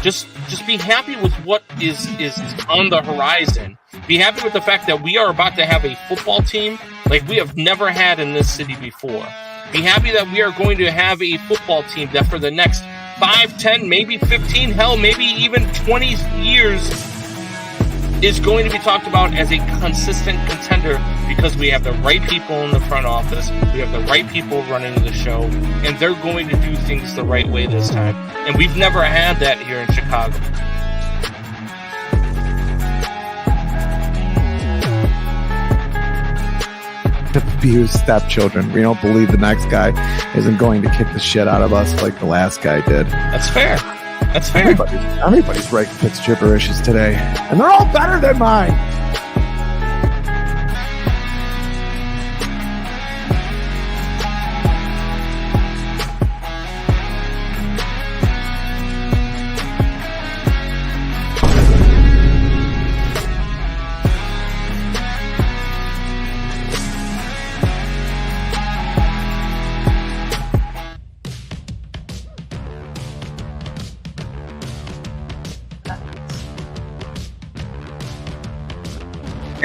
Just be happy with what is on the horizon. Be happy with the fact that we are about to have a football team like we have never had in this city before. Be happy that we are going to have a football team that for the next 5, 10, maybe 15, hell, maybe even 20 years is going to be talked about as a consistent contender because we have the right people in the front office, we have the right people running the show, and they're going to do things the right way this time. And we've never had that here in Chicago. Abused stepchildren. We don't believe the next guy isn't going to kick the shit out of us like the last guy did. That's fair. That's fair. Everybody's writing Fitz gibberishes today, and they're all better than mine.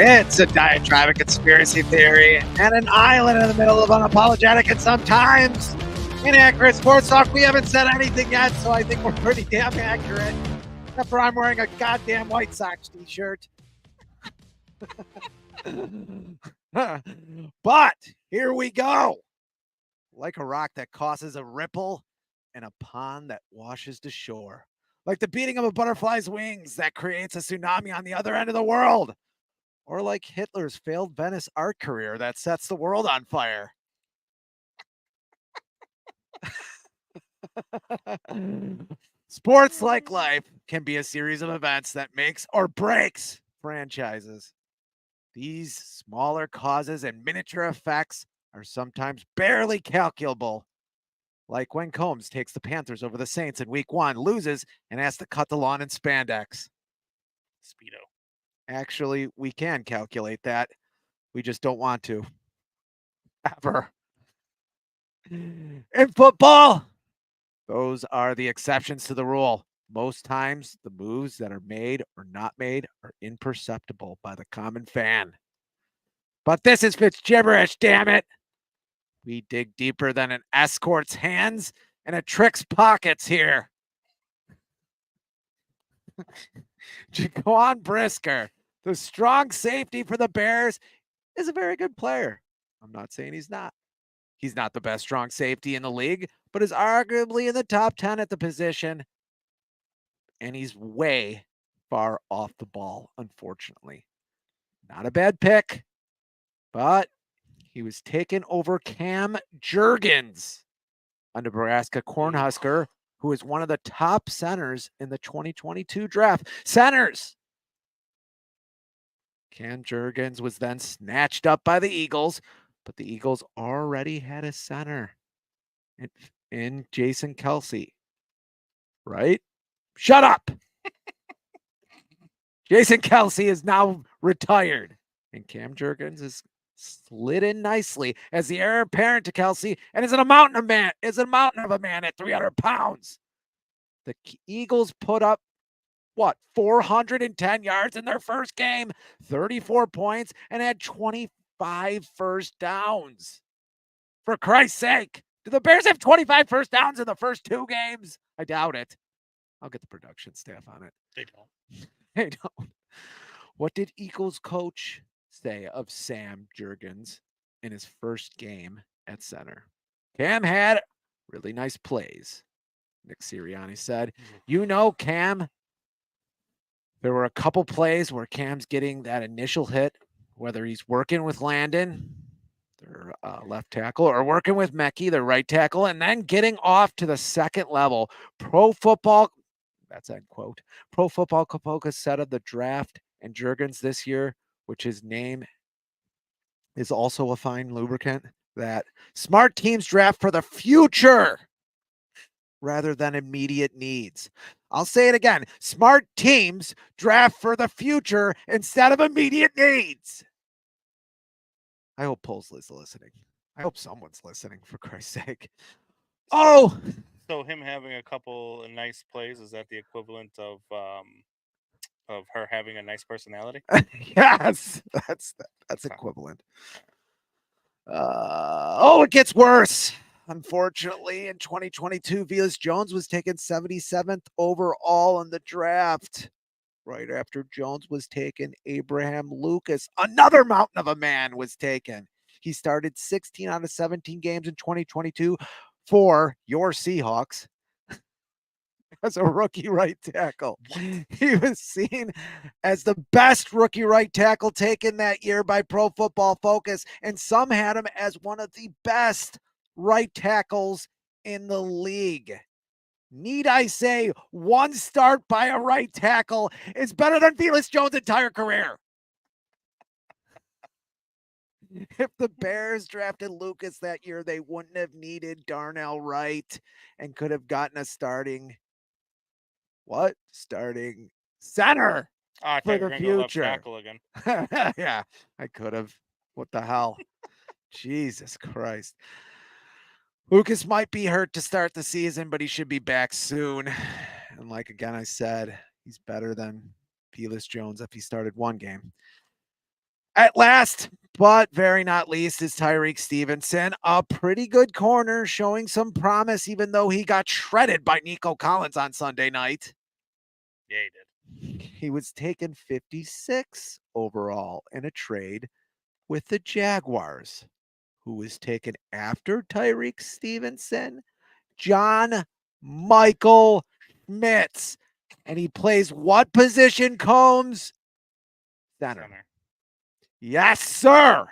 It's a diatribic conspiracy theory and an island in the middle of unapologetic and sometimes inaccurate sports talk. We haven't said anything yet, so I think we're pretty damn accurate. Except for I'm wearing a goddamn White Sox t-shirt. But here we go. Like a rock that causes a ripple and a pond that washes to shore. Like the beating of a butterfly's wings that creates a tsunami on the other end of the world. Or like Hitler's failed Venice art career that sets the world on fire. Sports, like life, can be a series of events that makes or breaks franchises. These smaller causes and miniature effects are sometimes barely calculable. Like when Combs takes the Panthers over the Saints in week 1, loses, and has to cut the lawn in spandex. Speedo. Actually, we can calculate that. We just don't want to. Ever. In football, those are the exceptions to the rule. Most times, the moves that are made or not made are imperceptible by the common fan. But this is Fitz gibberish, damn it. We dig deeper than an escort's hands and a trick's pockets here. Jaquan Brisker, the strong safety for the Bears, is a very good player. I'm not saying he's not. He's not the best strong safety in the league, but is arguably in the top 10 at the position. And he's way far off the ball, unfortunately. Not a bad pick, but he was taken over Cam Jurgens, a Nebraska Cornhusker, who is one of the top centers in the 2022 draft. Centers! Cam Jurgens was then snatched up by the Eagles, but the Eagles already had a center in Jason Kelsey. Right? Shut up! Jason Kelsey is now retired, and Cam Jurgens is slid in nicely as the heir apparent to Kelsey and is a mountain of a man at 300 pounds. The Eagles put up 410 yards in their first game, 34 points, and had 25 first downs. For Christ's sake, do the Bears have 25 first downs in the first 2 games? I doubt it. I'll get the production staff on it. They don't. They don't. What did Eagles coach say of Sam Jurgens in his first game at center? Cam had really nice plays, Nick Sirianni said. You know, Cam, there were a couple plays where Cam's getting that initial hit, whether he's working with Landon, their left tackle, or working with Mekhi, their right tackle, and then getting off to the second level. Pro Football, that's end quote. Pro Football Focus said of the draft and Jurgens this year, which his name is also a fine lubricant, that smart teams draft for the future rather than immediate needs. I'll say it again. Smart teams draft for the future instead of immediate needs. I hope Poles is listening. I hope someone's listening, for Christ's sake. Oh, So him having a couple of nice plays, is that the equivalent of her having a nice personality? Yes, that's Okay. equivalent. It gets worse. Unfortunately, in 2022, Velus Jones was taken 77th overall in the draft. Right after Jones was taken, Abraham Lucas, another mountain of a man, was taken. He started 16 out of 17 games in 2022 for your Seahawks as a rookie right tackle. He was seen as the best rookie right tackle taken that year by Pro Football Focus, and some had him as one of the best right tackles in the league. Need I say, one start by a right tackle is better than Velus Jones' entire career. If the Bears drafted Lucas that year, they wouldn't have needed Darnell Wright and could have gotten a starting center for the future. Tackle again. Yeah, I could have. What the hell? Jesus Christ. Lucas might be hurt to start the season, but he should be back soon. And like again, I said, he's better than Velus Jones if he started one game. At last, but very not least, is Tyreek Stevenson, a pretty good corner, showing some promise, even though he got shredded by Nico Collins on Sunday night. Yeah, he did. He was taken 56 overall in a trade with the Jaguars. Who was taken after Tyreek Stevenson? John Michael Schmitz. And he plays what position, Combs? Center. Yes, sir.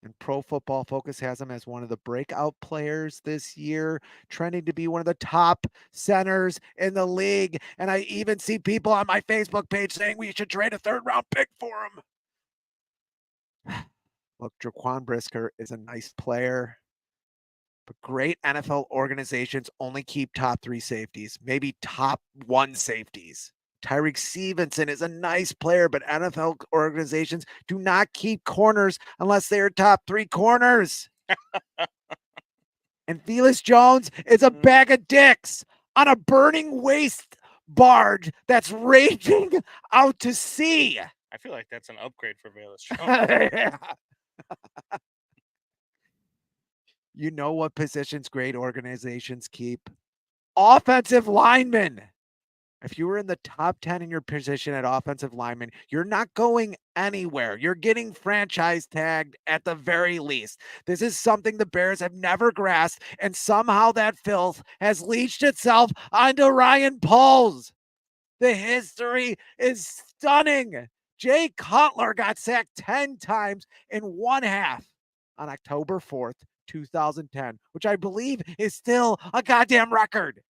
And Pro Football Focus has him as one of the breakout players this year, trending to be one of the top centers in the league. And I even see people on my Facebook page saying we should trade a third-round pick for him. Look, Jaquan Brisker is a nice player, but great NFL organizations only keep top 3 safeties, maybe top 1 safeties. Tyreek Stevenson is a nice player, but NFL organizations do not keep corners unless they are top 3 corners. And Velus Jones is a bag of dicks on a burning waste barge that's raging out to sea. I feel like that's an upgrade for Velus Jones. Yeah. You know what positions great organizations keep? Offensive linemen. If you were in the top 10 in your position at offensive lineman, you're not going anywhere. You're getting franchise tagged at the very least. This is something the Bears have never grasped, and somehow that filth has leached itself onto Ryan Poles. The history is stunning. Jay Cutler got sacked 10 times in one half on October 4th, 2010, which I believe is still a goddamn record.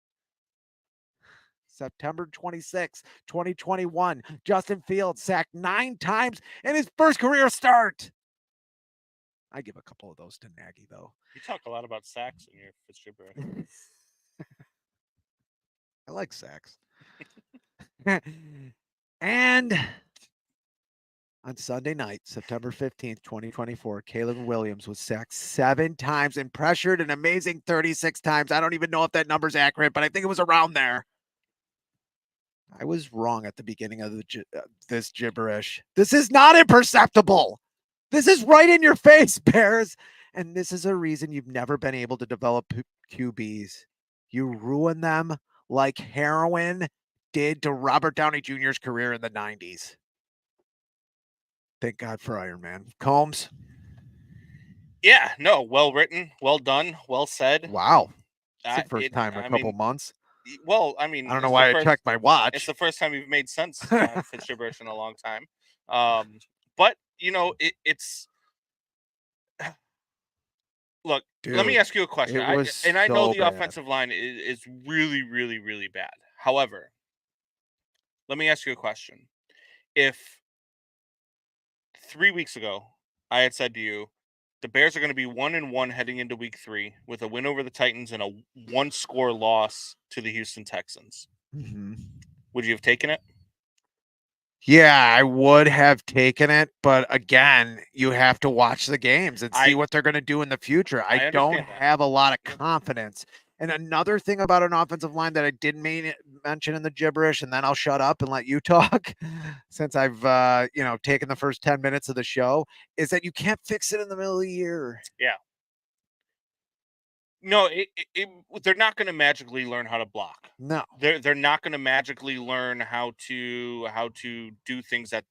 September 26, 2021, Justin Fields sacked 9 times in his first career start. I give a couple of those to Nagy, though. You talk a lot about sacks in your Fitzgibberish. I like sacks. And on Sunday night, September 15th, 2024, Caleb Williams was sacked 7 times and pressured an amazing 36 times. I don't even know if that number's accurate, but I think it was around there. I was wrong at the beginning of this gibberish. This is not imperceptible. This is right in your face, Bears. And this is a reason you've never been able to develop QBs. You ruin them like heroin did to Robert Downey Jr.'s career in the 90s. Thank God for Iron Man. Combs? Yeah, no, well written, well done, well said. Wow. It's the first time in a couple months. Well, I mean, I don't know why I checked my watch. It's the first time you've made sense on Fitzgibberish in a long time. But, you know, it's... Look, dude, let me ask you a question. I know the offensive line is really, really, really bad. However, let me ask you a question. If 3 weeks ago I had said to you, the Bears are going to be 1-1 heading into week 3 with a win over the Titans and a 1-score loss to the Houston Texans. Mm-hmm. Would you have taken it? Yeah, I would have taken it. But again, you have to watch the games and see what they're going to do in the future. I don't have a lot of confidence And another thing about an offensive line that I didn't mention in the gibberish, and then I'll shut up and let you talk since I've, taken the first 10 minutes of the show, is that you can't fix it in the middle of the year. Yeah. No, they're not going to magically learn how to block. No, they're not going to magically learn how to do things that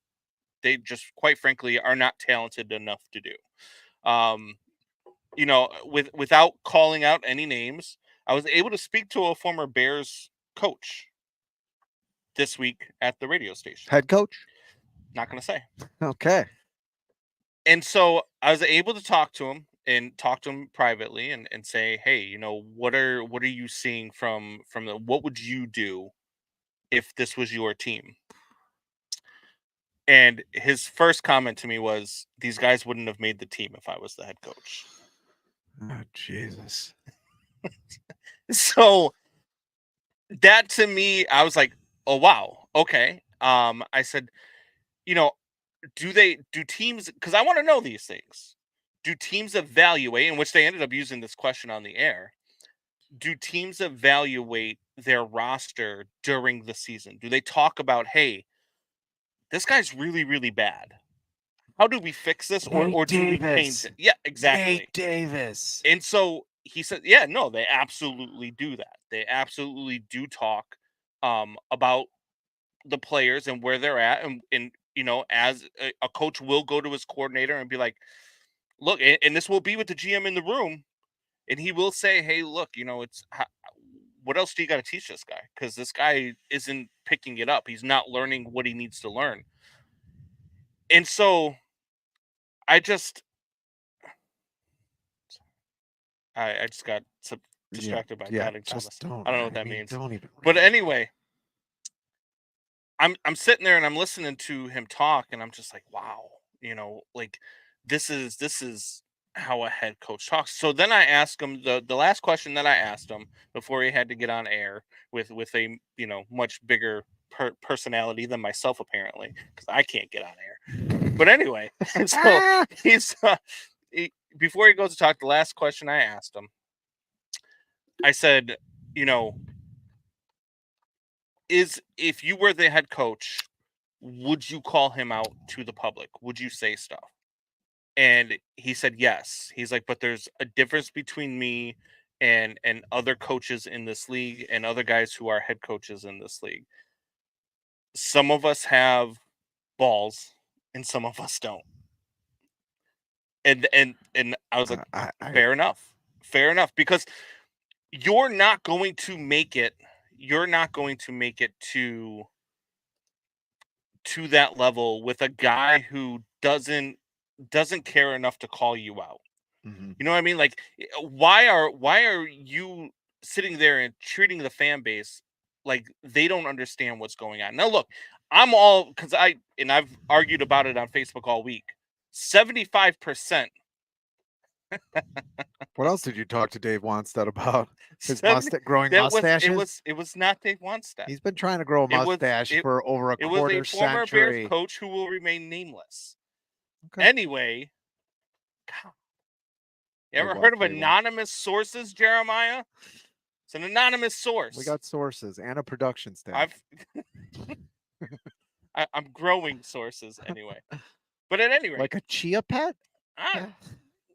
they just, quite frankly, are not talented enough to do. Without calling out any names, I was able to speak to a former Bears coach this week at the radio station. Head coach? Not going to say. Okay. And so I was able to talk to him privately and say, hey, what are you seeing from what would you do if this was your team? And his first comment to me was, these guys wouldn't have made the team if I was the head coach. Oh, Jesus. So that, to me, I was like, oh, wow. Okay. I said, do teams, because I want to know these things. Do teams evaluate, in which they ended up using this question on the air, do teams evaluate their roster during the season? Do they talk about, hey, this guy's really, really bad. How do we fix this? Or do we paint it? Yeah, exactly. Nate Davis. And so he said, yeah, no, they absolutely do that. They absolutely do talk about the players and where they're at. And as a coach will go to his coordinator and be like, look, and this will be with the GM in the room, and he will say, hey, look, what else do you got to teach this guy? Because this guy isn't picking it up. He's not learning what he needs to learn. And so I just got distracted by patting Thomas. I don't know what that means. Don't even. But anyway, I'm sitting there and I'm listening to him talk, and I'm just like, wow, this is how a head coach talks. So then I asked him the last question that I asked him before he had to get on air with a much bigger personality than myself, apparently, because I can't get on air. But anyway, so he's before he goes to talk, the last question I asked him, I said, if you were the head coach, would you call him out to the public? Would you say stuff? And he said yes. He's like, but there's a difference between me and other coaches in this league and other guys who are head coaches in this league. Some of us have balls and some of us don't. And I was like, fair enough, because you're not going to make it to that level with a guy who doesn't care enough to call you out. Mm-hmm. You know what I mean? Like, why are you sitting there and treating the fan base like they don't understand what's going on? Now, look, I'm all, because I've argued about it on Facebook all week. 75%. What else did you talk to Dave Wannstedt about? His growing mustaches? It was not Dave Wannstedt. He's been trying to grow a mustache for over a quarter century. It was a former Bears coach who will remain nameless. Okay. Anyway, God. You ever heard of anonymous sources, Jeremiah? It's an anonymous source. We got sources and a production staff. I'm growing sources anyway. But at any rate, like a chia pet?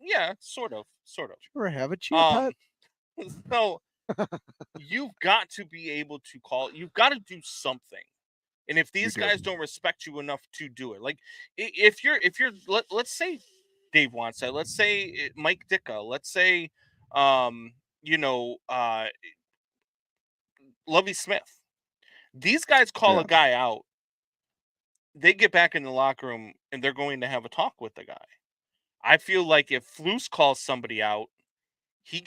Yeah, sort of. You ever have a chia pet? So you've got to be able to call. You've got to do something. And if these guys don't respect you enough to do it, like if you're let's say Dave Wannstedt, let's say Mike Ditka, let's say Lovie Smith. These guys call a guy out. They get back in the locker room and they're going to have a talk with the guy. I feel like if Flus calls somebody out, he's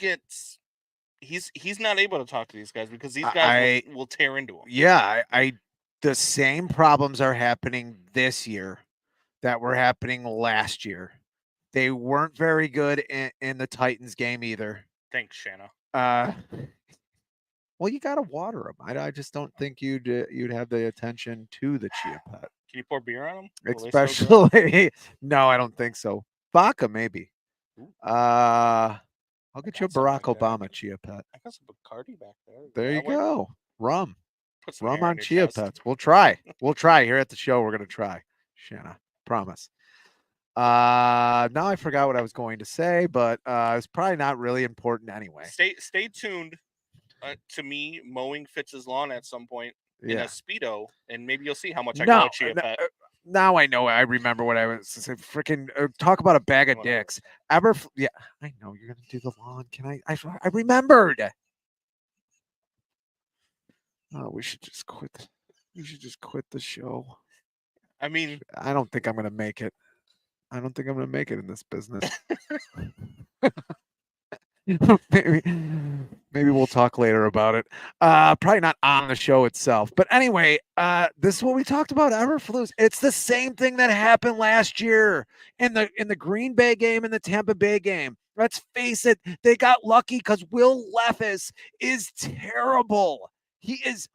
not able to talk to these guys because these guys will tear into him. Yeah, the same problems are happening this year that were happening last year. They weren't very good in the Titans game either. Thanks, Shanna. Well, you gotta water them. I just don't think you'd have the attention to the chia pet. Can you pour beer on them? Especially, no, I don't think so. Vodka, maybe. I'll get you a Barack Obama chia pet. I got some Bacardi back there. There you go. Rum. Put some Rum hair on your chia chest. pets. We'll try. We'll try here at the show. We're gonna try. Shanna, promise. Now I forgot what I was going to say, but it's probably not really important anyway. Stay tuned to me mowing Fitz's lawn at some point in a Speedo, and maybe you'll see how much I call a chia pet. Now I know. I remember what I was saying. Freaking talk about a bag of dicks. Yeah, I know you're gonna do the lawn. Can I remembered. Oh, we should just quit. We should just quit the show. I mean, I don't think I'm gonna make it. I don't think I'm gonna make it in this business. maybe we'll talk later about it. Probably not on the show itself. But anyway, this is what we talked about, Eberflus. It's the same thing that happened last year in the Green Bay game and the Tampa Bay game. Let's face it, they got lucky because Will Levis is terrible. He is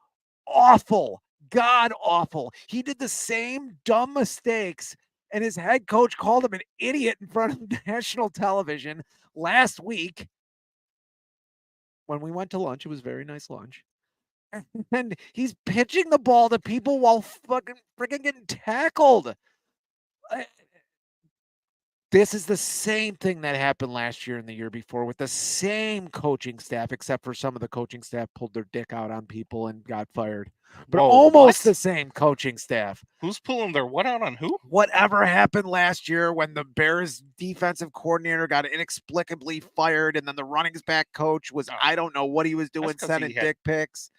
awful, god awful. He did the same dumb mistakes, and his head coach called him an idiot in front of national television last week. When we went to lunch, it was a very nice lunch. And he's pitching the ball to people while freaking getting tackled. This is the same thing that happened last year and the year before with the same coaching staff, except for some of the coaching staff pulled their dick out on people and got fired. But almost the same coaching staff. Who's pulling their what out on who? Whatever happened last year when the Bears defensive coordinator got inexplicably fired, and then the running back coach was, I don't know what he was doing, sending dick pics.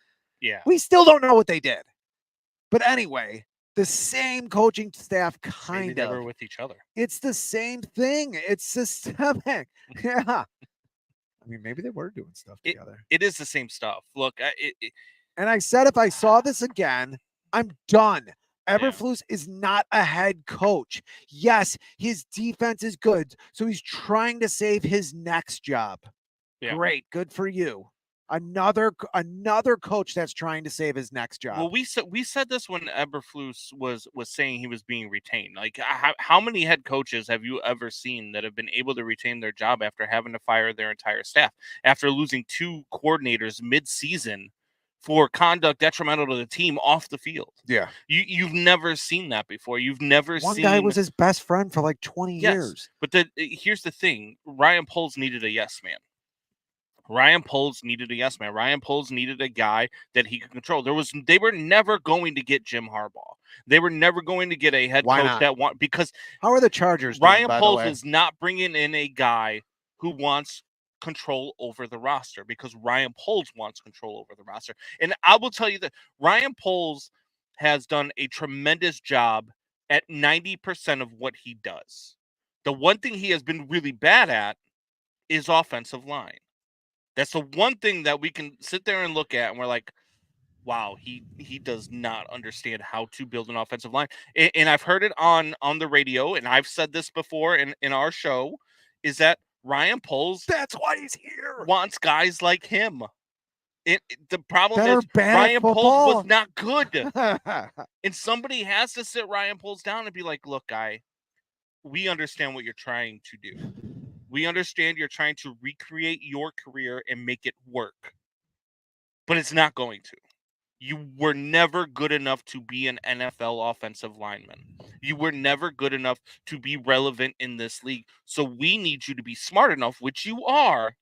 Yeah. We still don't know what they did. But anyway, the same coaching staff kind of. Maybe they were with each other. It's the same thing. It's systemic. Yeah. I mean, maybe they were doing stuff together. It is the same stuff. Look, and I said if I saw this again, I'm done. Eberflus is not a head coach. Yes, his defense is good, so he's trying to save his next job. Yeah. Great, good for you. Another coach that's trying to save his next job. Well, we said this when Eberflus was saying he was being retained. Like, how many head coaches have you ever seen that have been able to retain their job after having to fire their entire staff, after losing 2 coordinators mid-season for conduct detrimental to the team off the field? Yeah. You've never seen that before. You've never seen... One guy was his best friend for like 20 years. But here's the thing. Ryan Poles needed a yes man. Ryan Poles needed a yes man. Ryan Poles needed a guy that he could control. They were never going to get Jim Harbaugh. They were never going to get a head coach that because how are the Chargers? Ryan Poles is not bringing in a guy who wants control over the roster, because Ryan Poles wants control over the roster. And I will tell you that Ryan Poles has done a tremendous job at 90% of what he does. The one thing he has been really bad at is offensive line. That's the one thing that we can sit there and look at, and we're like, wow, he does not understand how to build an offensive line. And I've heard it on the radio, and I've said this before in our show, is that Ryan Poles, that's why he's here, wants guys like him. The problem is Ryan Poles was not good. And somebody has to sit Ryan Poles down and be like, look, guy, we understand what you're trying to do. We understand you're trying to recreate your career and make it work, but it's not going to. You were never good enough to be an NFL offensive lineman. You were never good enough to be relevant in this league. So we need you to be smart enough, which you are,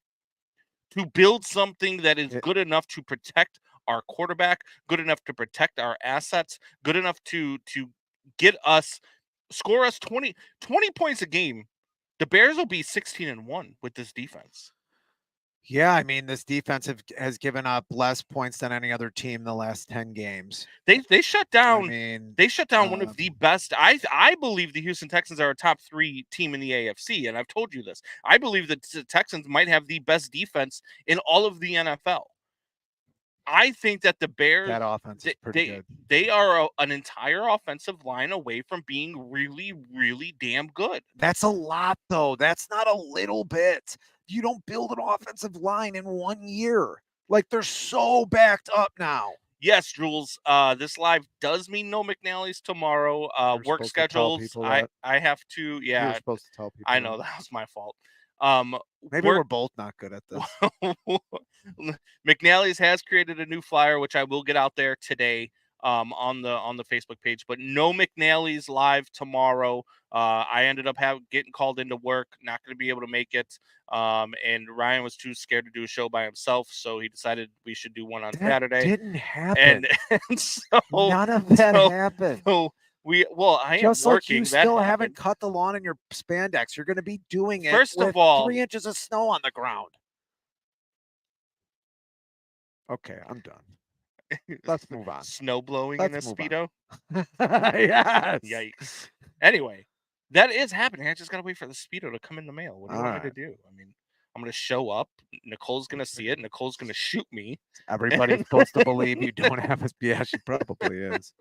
to build something that is good enough to protect our quarterback, good enough to protect our assets, good enough to score us 20 points a game. The Bears will be 16-1 with this defense. Yeah, I mean, this defense has given up less points than any other team in the last 10 games. They shut down. They shut down one of the best. I believe the Houston Texans are a top 3 team in the AFC, and I've told you this. I believe that the Texans might have the best defense in all of the NFL. I think that the Bears, that offense is pretty good. They are an entire offensive line away from being really, really damn good. That's a lot, though. That's not a little bit. You don't build an offensive line in 1 year. Like, they're so backed up now. Yes, Jules. This live does mean no McNally's tomorrow. Work schedules. I have to. Yeah, you're supposed to tell people. I know that was my fault. Maybe we're both not good at this. McNally's has created a new flyer, which I will get out there today on the Facebook page. But no McNally's live tomorrow. I ended up getting called into work, not going to be able to make it. And Ryan was too scared to do a show by himself, so he decided we should do one on Saturday. Didn't happen. And so none of that happened. So I am just working. Like you still haven't cut the lawn in your spandex. You're going to be doing it. First of all, 3 inches of snow on the ground. Okay, I'm done. Let's move on. Snow blowing in a Speedo. Yes. Yikes. Anyway, that is happening. I just gotta wait for the Speedo to come in the mail. What do you want me to do? I mean, I'm gonna show up. Nicole's gonna see it. Nicole's gonna shoot me. Everybody's supposed to believe you don't have a. Yeah, she probably is.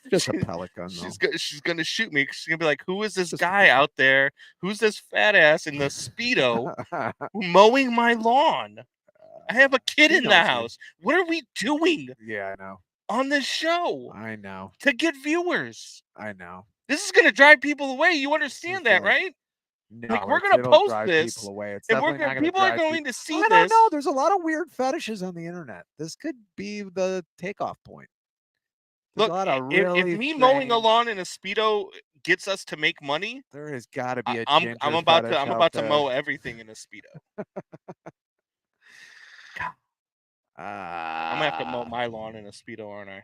Just a pellet gun. She's gonna shoot me. She's gonna be like, "Who is this guy out there? Who's this fat ass in the Speedo mowing my lawn? I have a kid in the house. What are we doing?" Yeah, I know. On this show. I know. To get viewers. I know. This is gonna drive people away. You understand that, right? No, like we're gonna post this. People away. It's and people are going to see this. I don't know. There's a lot of weird fetishes on the internet. This could be the takeoff point. There's Look, if me mowing a lawn in a Speedo gets us to make money, there has got to be a. I'm about to mow everything in a Speedo. I'm gonna have to mow my lawn in a Speedo, aren't I?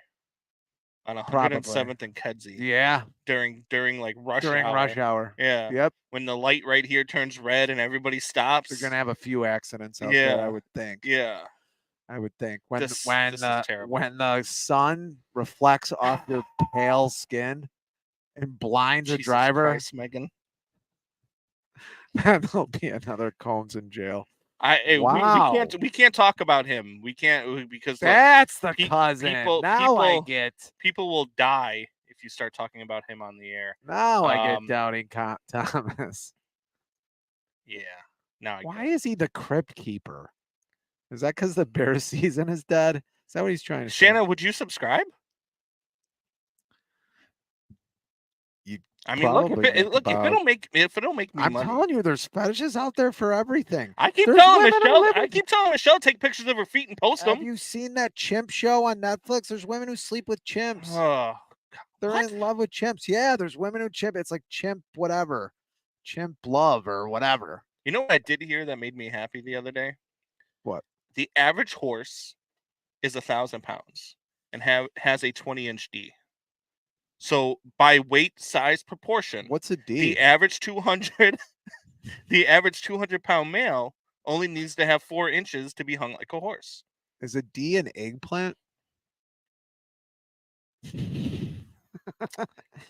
On 107th and Kedzie. Yeah. During like rush hour. During rush hour. Yeah. Yep. When the light right here turns red and everybody stops. They're gonna have a few accidents out there, I would think. Yeah. I would think. When the sun reflects off your pale skin and blinds a driver. Christ, Megan. There'll be another Combs in jail. We can't talk about him. We can't because that's the cousin. I get. People will die if you start talking about him on the air. Now I get doubting Thomas. Yeah. Now why is he the crypt keeper? Is that because the bear season is dead? Is that what he's trying to say? Shanna, would you subscribe? I mean, look, if it'll make me I'm money. telling you, there's fetishes out there for everything. I keep telling Michelle, take pictures of her feet and post them. Have you seen that chimp show on Netflix? There's women who sleep with chimps. They're in love with chimps. Yeah, there's women who chimp. It's like chimp whatever, chimp love or whatever. You know what I did hear that made me happy the other day? What? The average horse is 1,000 pounds and has a 20-inch D. So by weight size proportion, what's a D? The average 200 pound male only needs to have 4 inches to be hung like a horse. Is a D an eggplant?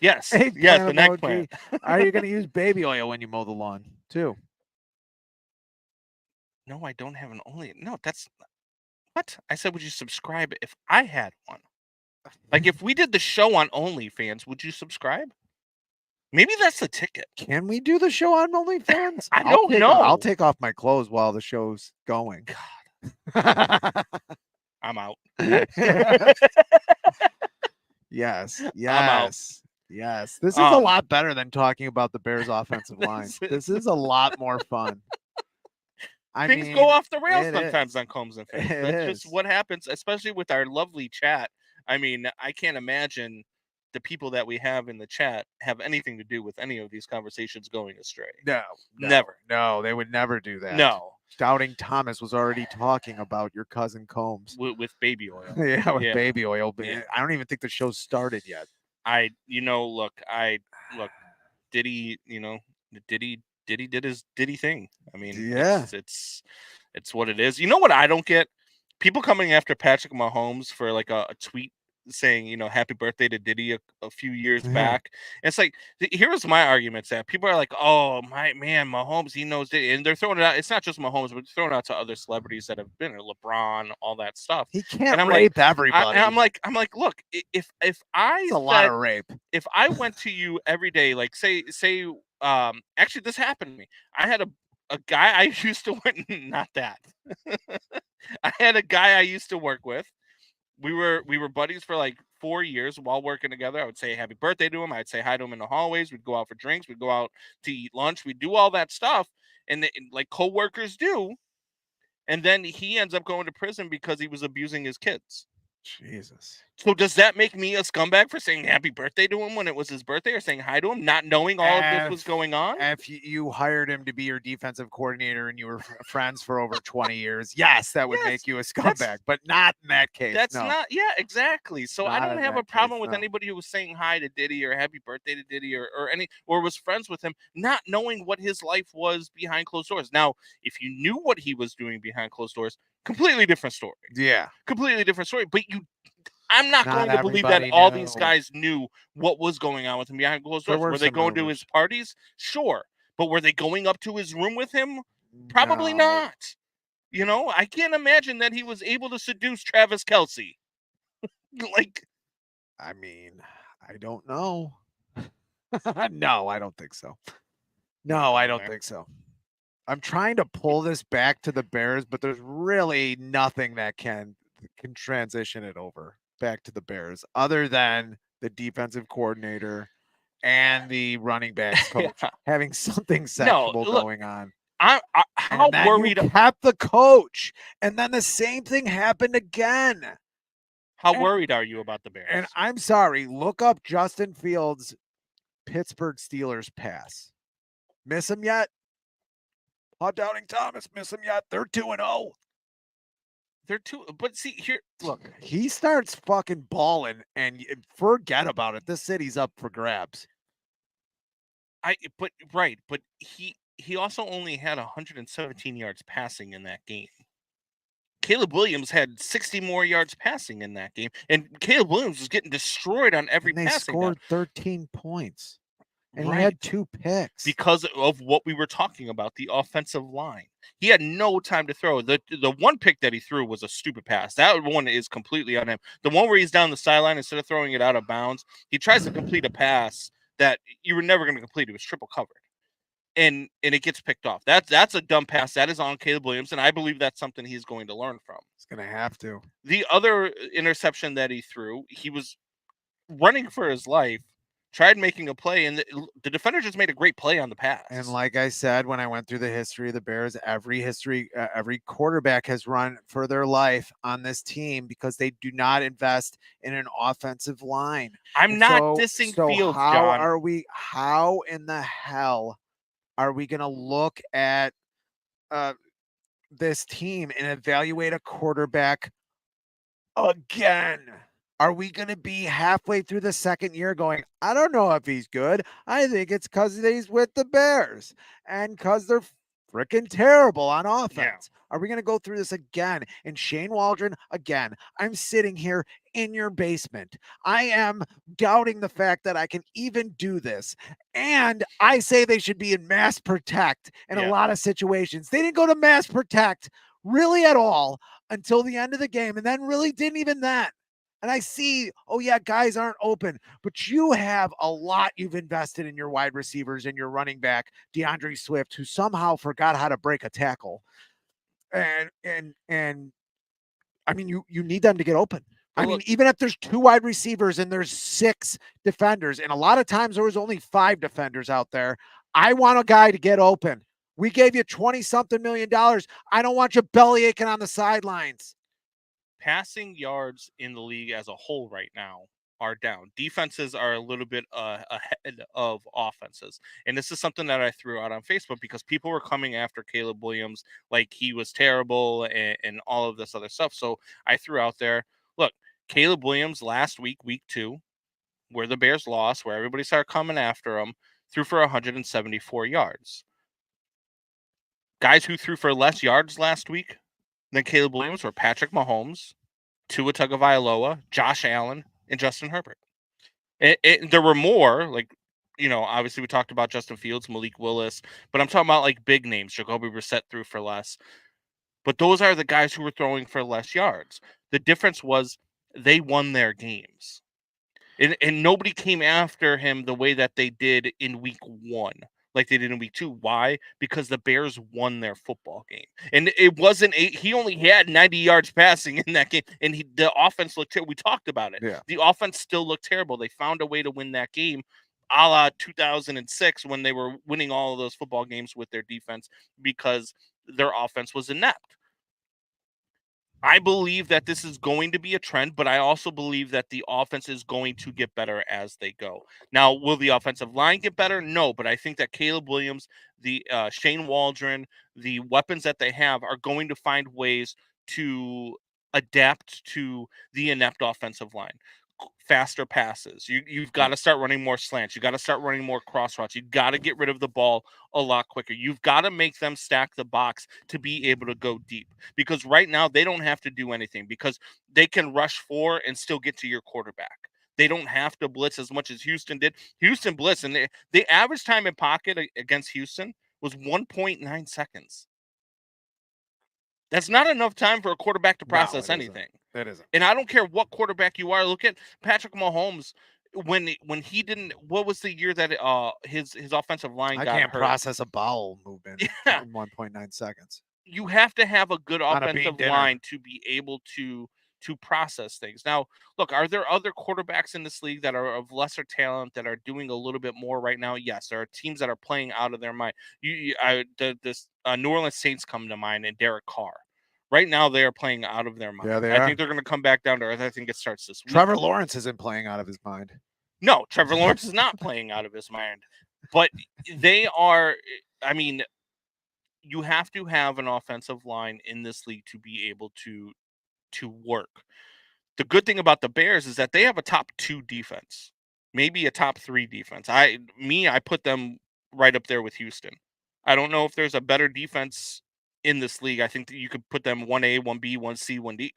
Yes. Yes, an eggplant. Are you going to use baby oil when you mow the lawn too? No, I don't have an only. No, that's what I said. Would you subscribe if I had one? Like if we did the show on OnlyFans, would you subscribe? Maybe that's the ticket. Can we do the show on OnlyFans? I don't know. I'll take off my clothes while the show's going. God. I'm out. Yes. This is a lot better than talking about the Bears' offensive line. This is a lot more fun. Things go off the rails sometimes on Combs and Fitz. That's just what happens, especially with our lovely chat. I mean, I can't imagine the people that we have in the chat have anything to do with any of these conversations going astray. No, never. No, they would never do that. No. Doubting Thomas was already talking about your cousin Combs. With baby oil. With baby oil. But I don't even think the show started yet. Diddy did his Diddy thing. I mean, it's what it is. You know what I don't get? People coming after Patrick Mahomes for like a tweet saying, happy birthday to Diddy a few years back. And it's like, here's my arguments that people are like, oh my man, Mahomes, he knows Diddy. And they're throwing it out. It's not just Mahomes, but throwing it out to other celebrities that have been LeBron, all that stuff. He can't rape everybody. I'm like, look, if I it's a lot of rape. If I went to you every day, like say actually this happened to me. I had a guy I used to work not that. I had a guy I used to work with. We were buddies for like 4 years while working together. I would say happy birthday to him. I'd say hi to him in the hallways. We'd go out for drinks. We'd go out to eat lunch. We'd do all that stuff. and like coworkers do, and then he ends up going to prison because he was abusing his kids. Jesus. So does that make me a scumbag for saying happy birthday to him when it was his birthday, or saying hi to him, not knowing all of this was going on? If you hired him to be your defensive coordinator and you were friends for over 20 years, yes, that would make you a scumbag, but not in that case. That's not, exactly. So not I don't have a problem with no. anybody who was saying hi to Diddy or happy birthday to Diddy or was friends with him, not knowing what his life was behind closed doors. Now, if you knew what he was doing behind closed doors, completely different story. Yeah. Completely different story. But I'm not going to believe that all these guys knew what was going on with him behind closed doors. Were they going to his parties? Sure. But were they going up to his room with him? Probably not. You know, I can't imagine that he was able to seduce Travis Kelce. Like, I mean, I don't know. No, I don't think so. No, I don't think so. I'm trying to pull this back to the Bears, but there's really nothing that can transition it over back to the Bears other than the defensive coordinator and the running backs coach having something sexual going on. How worried? You kept the coach, and then the same thing happened again. How worried are you about the Bears? And I'm sorry, look up Justin Fields' Pittsburgh Steelers pass. Miss him yet? Paul Doubting Thomas, miss him yet? They're 2-0. They're two, but see here. Look, he starts fucking balling, and forget about it. This city's up for grabs. But he also only had 117 yards passing in that game. Caleb Williams had 60 more yards passing in that game, and Caleb Williams was getting destroyed on every passing. They scored 13 points, and he had 2 picks because of what we were talking about, the offensive line. He had no time to throw. The one pick that he threw was a stupid pass. That one is completely on him. The one where he's down the sideline, instead of throwing it out of bounds, he tries to complete a pass that you were never going to complete. It was triple covered. And it gets picked off. That's a dumb pass. That is on Caleb Williams, and I believe that's something he's going to learn from. He's going to have to. The other interception that he threw, he was running for his life, tried making a play, and the defender just made a great play on the pass. And like I said, when I went through the history of the Bears, every quarterback has run for their life on this team because they do not invest in an offensive line. I'm not dissing Fields, John. How in the hell are we going to look at this team and evaluate a quarterback again? Are we going to be halfway through the second year going, I don't know if he's good. I think it's because he's with the Bears and because they're freaking terrible on offense. Yeah. Are we going to go through this again? And Shane Waldron, again, I'm sitting here in your basement. I am doubting the fact that I can even do this. And I say they should be in mass protect in a lot of situations. They didn't go to mass protect really at all until the end of the game, and then really didn't even that. And I see, guys aren't open, but you have a lot you've invested in your wide receivers and your running back, DeAndre Swift, who somehow forgot how to break a tackle. And I mean, you need them to get open. I mean, even if there's 2 wide receivers and there's 6 defenders, and a lot of times there was only 5 defenders out there, I want a guy to get open. We gave you $20-something million. I don't want you belly aching on the sidelines. Passing yards in the league as a whole right now are down. Defenses are a little bit ahead of offenses. And this is something that I threw out on Facebook because people were coming after Caleb Williams like he was terrible and all of this other stuff. So I threw out there, look, Caleb Williams last week, week 2, where the Bears lost, where everybody started coming after him, threw for 174 yards. Guys who threw for less yards last week than Caleb Williams were Patrick Mahomes, Tua Tagovailoa, Josh Allen, and Justin Herbert. There were more, like, obviously we talked about Justin Fields, Malik Willis, but I'm talking about like big names. Jacoby Brissett threw for less. But those are the guys who were throwing for less yards. The difference was they won their games. And nobody came after him the way that they did in week 1. Like they did in week 2. Why? Because the Bears won their football game. And it wasn't he only had 90 yards passing in that game. And the offense looked terrible. We talked about it. Yeah. The offense still looked terrible. They found a way to win that game. a la 2006 when they were winning all of those football games with their defense because their offense was inept. I believe that this is going to be a trend, but I also believe that the offense is going to get better as they go. Now, will the offensive line get better? No, but I think that Caleb Williams, the Shane Waldron, the weapons that they have are going to find ways to adapt to the inept offensive line. Faster passes. You've got to start running more slants. You got to start running more cross routes. You got to get rid of the ball a lot quicker. You've got to make them stack the box to be able to go deep, because right now they don't have to do anything because they can rush 4 and still get to your quarterback. They don't have to blitz as much as Houston did. Houston blitzed, and the average time in pocket against Houston was 1.9 seconds. That's not enough time for a quarterback to process anything. That isn't. And I don't care what quarterback you are. Look at Patrick Mahomes when he didn't. What was the year that his offensive line got hurt? I can't process a bowel movement in 1.9 seconds. You have to have a good offensive line to be able to process things. Now, look, are there other quarterbacks in this league that are of lesser talent that are doing a little bit more right now? Yes, there are teams that are playing out of their mind. New Orleans Saints come to mind, and Derek Carr. Right now, they are playing out of their mind. Yeah, I think they're going to come back down to earth. I think it starts this week. Trevor Lawrence isn't playing out of his mind. No, Trevor Lawrence is not playing out of his mind. But they are, I mean, you have to have an offensive line in this league to be able to work. The good thing about the Bears is that they have a top 2 defense, maybe a top 3 defense. I put them right up there with Houston. I don't know if there's a better defense in this league. I think that you could put them 1A, 1B, 1C, 1D.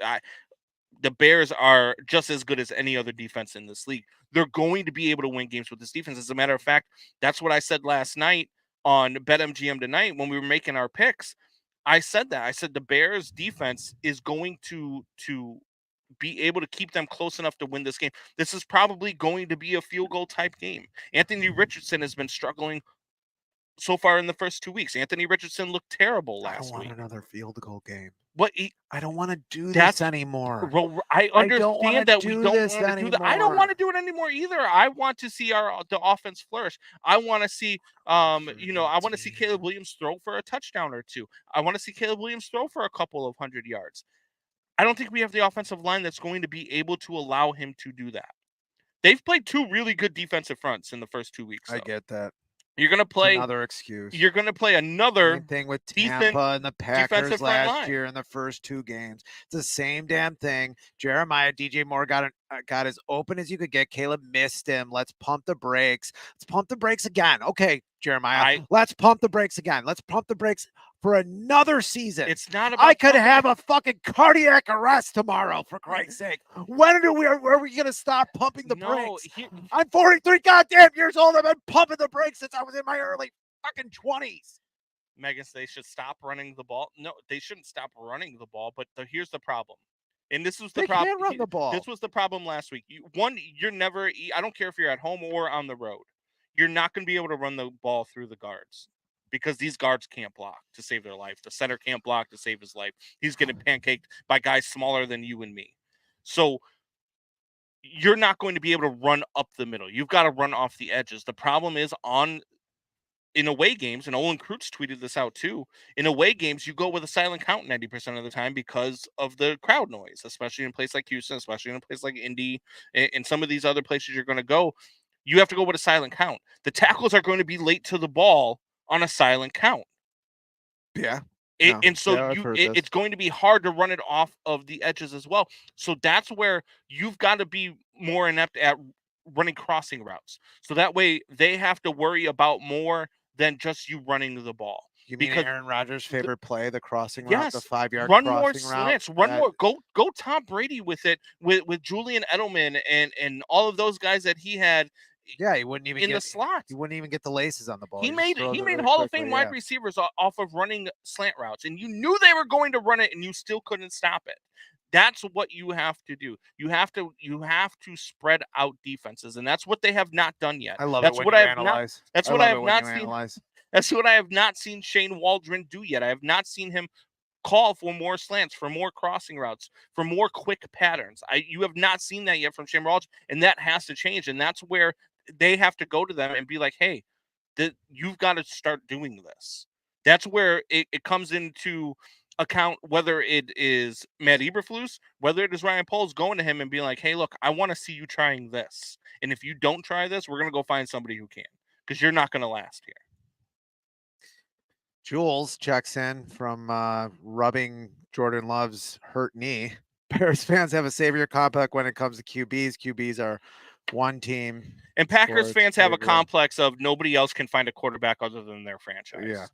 The Bears are just as good as any other defense in this league. They're going to be able to win games with this defense. As a matter of fact, that's what I said last night on BetMGM Tonight when we were making our picks. I said that. I said the Bears defense is going to be able to keep them close enough to win this game. This is probably going to be a field goal type game. Anthony Richardson has been struggling so far in the first 2 weeks. Anthony Richardson looked terrible last week. I don't want another field goal game. What? I don't want to do this anymore. I understand that we don't want to do that. I don't want to do it anymore either. I want to see the offense flourish. I want to see, I want to see Caleb Williams throw for a touchdown or 2. I want to see Caleb Williams throw for a couple of 100 yards. I don't think we have the offensive line that's going to be able to allow him to do that. They've played 2 really good defensive fronts in the first 2 weeks. I get that. You're going to play another excuse. You're going to play another thing with Tampa and the Packers last year in the first 2 games. It's the same damn thing. Jeremiah, DJ Moore got as open as you could get. Caleb missed him. Let's pump the brakes. Let's pump the brakes again. Okay, Jeremiah, let's pump the brakes again. Let's pump the brakes for another season. It's not about. I could have a fucking cardiac arrest tomorrow, for Christ's sake. When are we going to stop pumping the brakes? I'm 43 goddamn years old. I've been pumping the brakes since I was in my early fucking 20s. Megan, they should stop running the ball. No, they shouldn't stop running the ball. But here's the problem. And this was the problem. They can't run the ball. This was the problem last week. You're never. I don't care if you're at home or on the road. You're not going to be able to run the ball through the guards because these guards can't block to save their life. The center can't block to save his life. He's getting pancaked by guys smaller than you and me. So you're not going to be able to run up the middle. You've got to run off the edges. The problem is in away games, and Olin Kreutz tweeted this out too, in away games, you go with a silent count 90% of the time because of the crowd noise, especially in a place like Houston, especially in a place like Indy, and some of these other places you're going to go. You have to go with a silent count. The tackles are going to be late to the ball on a silent count. Yeah. It's going to be hard to run it off of the edges as well. So that's where you've got to be more inept at running crossing routes. So that way they have to worry about more than just you running the ball. You mean Aaron Rodgers' favorite play, the crossing route, the 5-yard run crossing more route? slants, run more. Go Tom Brady with it, with Julian Edelman and all of those guys that he had. Yeah, he wouldn't even get the slot. He wouldn't even get the laces on the ball. He made Hall of Fame wide receivers off of running slant routes, and you knew they were going to run it, and you still couldn't stop it. That's what you have to do. You have to spread out defenses, and that's what they have not done yet. I love that's it what when I you analyze. That's what I have not seen. That's what I have not seen Shane Waldron do yet. I have not seen him call for more slants, for more crossing routes, for more quick patterns. You have not seen that yet from Shane Waldron, and that has to change. And that's where they have to go to them and be like, hey, you've got to start doing this. That's where it comes into account, whether it is Matt Eberflus, whether it is Ryan Poles going to him and being like, hey, look, I want to see you trying this. And if you don't try this, we're going to go find somebody who can, because you're not going to last here. Jules checks in from rubbing Jordan Love's hurt knee. Bears fans have a savior complex when it comes to QBs. QBs are one team. And Packers fans have a complex of nobody else can find a quarterback other than their franchise. Yeah.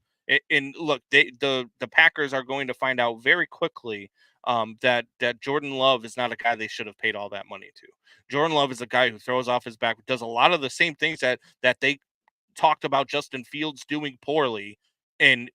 And look, the Packers are going to find out very quickly that Jordan Love is not a guy they should have paid all that money to. Jordan Love is a guy who throws off his back, does a lot of the same things that they talked about Justin Fields doing poorly. And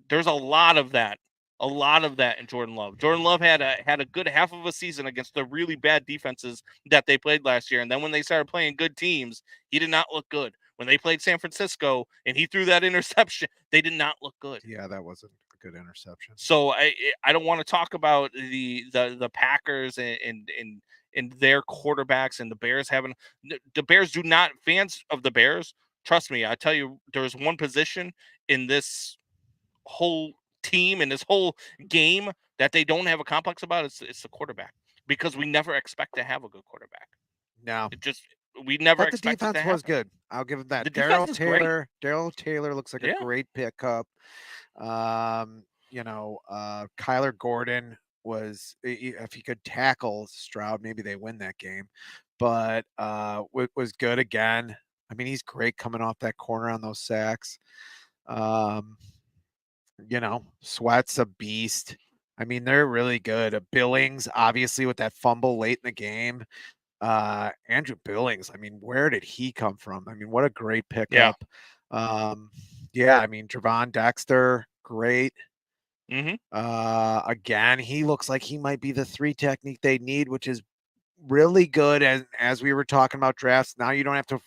there's a lot of that in Jordan Love. Jordan Love had a good half of a season against the really bad defenses that they played last year. And then when they started playing good teams, he did not look good. When they played San Francisco and he threw that interception, they did not look good. Yeah, that wasn't a good interception. So I don't want to talk about the Packers and their quarterbacks and the Bears having – the Bears do not – fans of the Bears, trust me, I tell you, there's one position in this whole team and this whole game that they don't have a complex about. It's the quarterback, because we never expect to have a good quarterback. No, we never expect. The defense was good. I'll give him that. Darrell Taylor looks like a great pickup. Kyler Gordon was, if he could tackle Stroud, maybe they win that game. But was good again. I mean, he's great coming off that corner on those sacks. Sweat's a beast. I mean, they're really good. Billings, obviously, with that fumble late in the game. Andrew Billings, I mean, where did he come from? I mean, what a great pickup. I mean, Javon Dexter, great. Again, he looks like he might be the 3 technique they need, which is really good. As we were talking about drafts, now you don't have to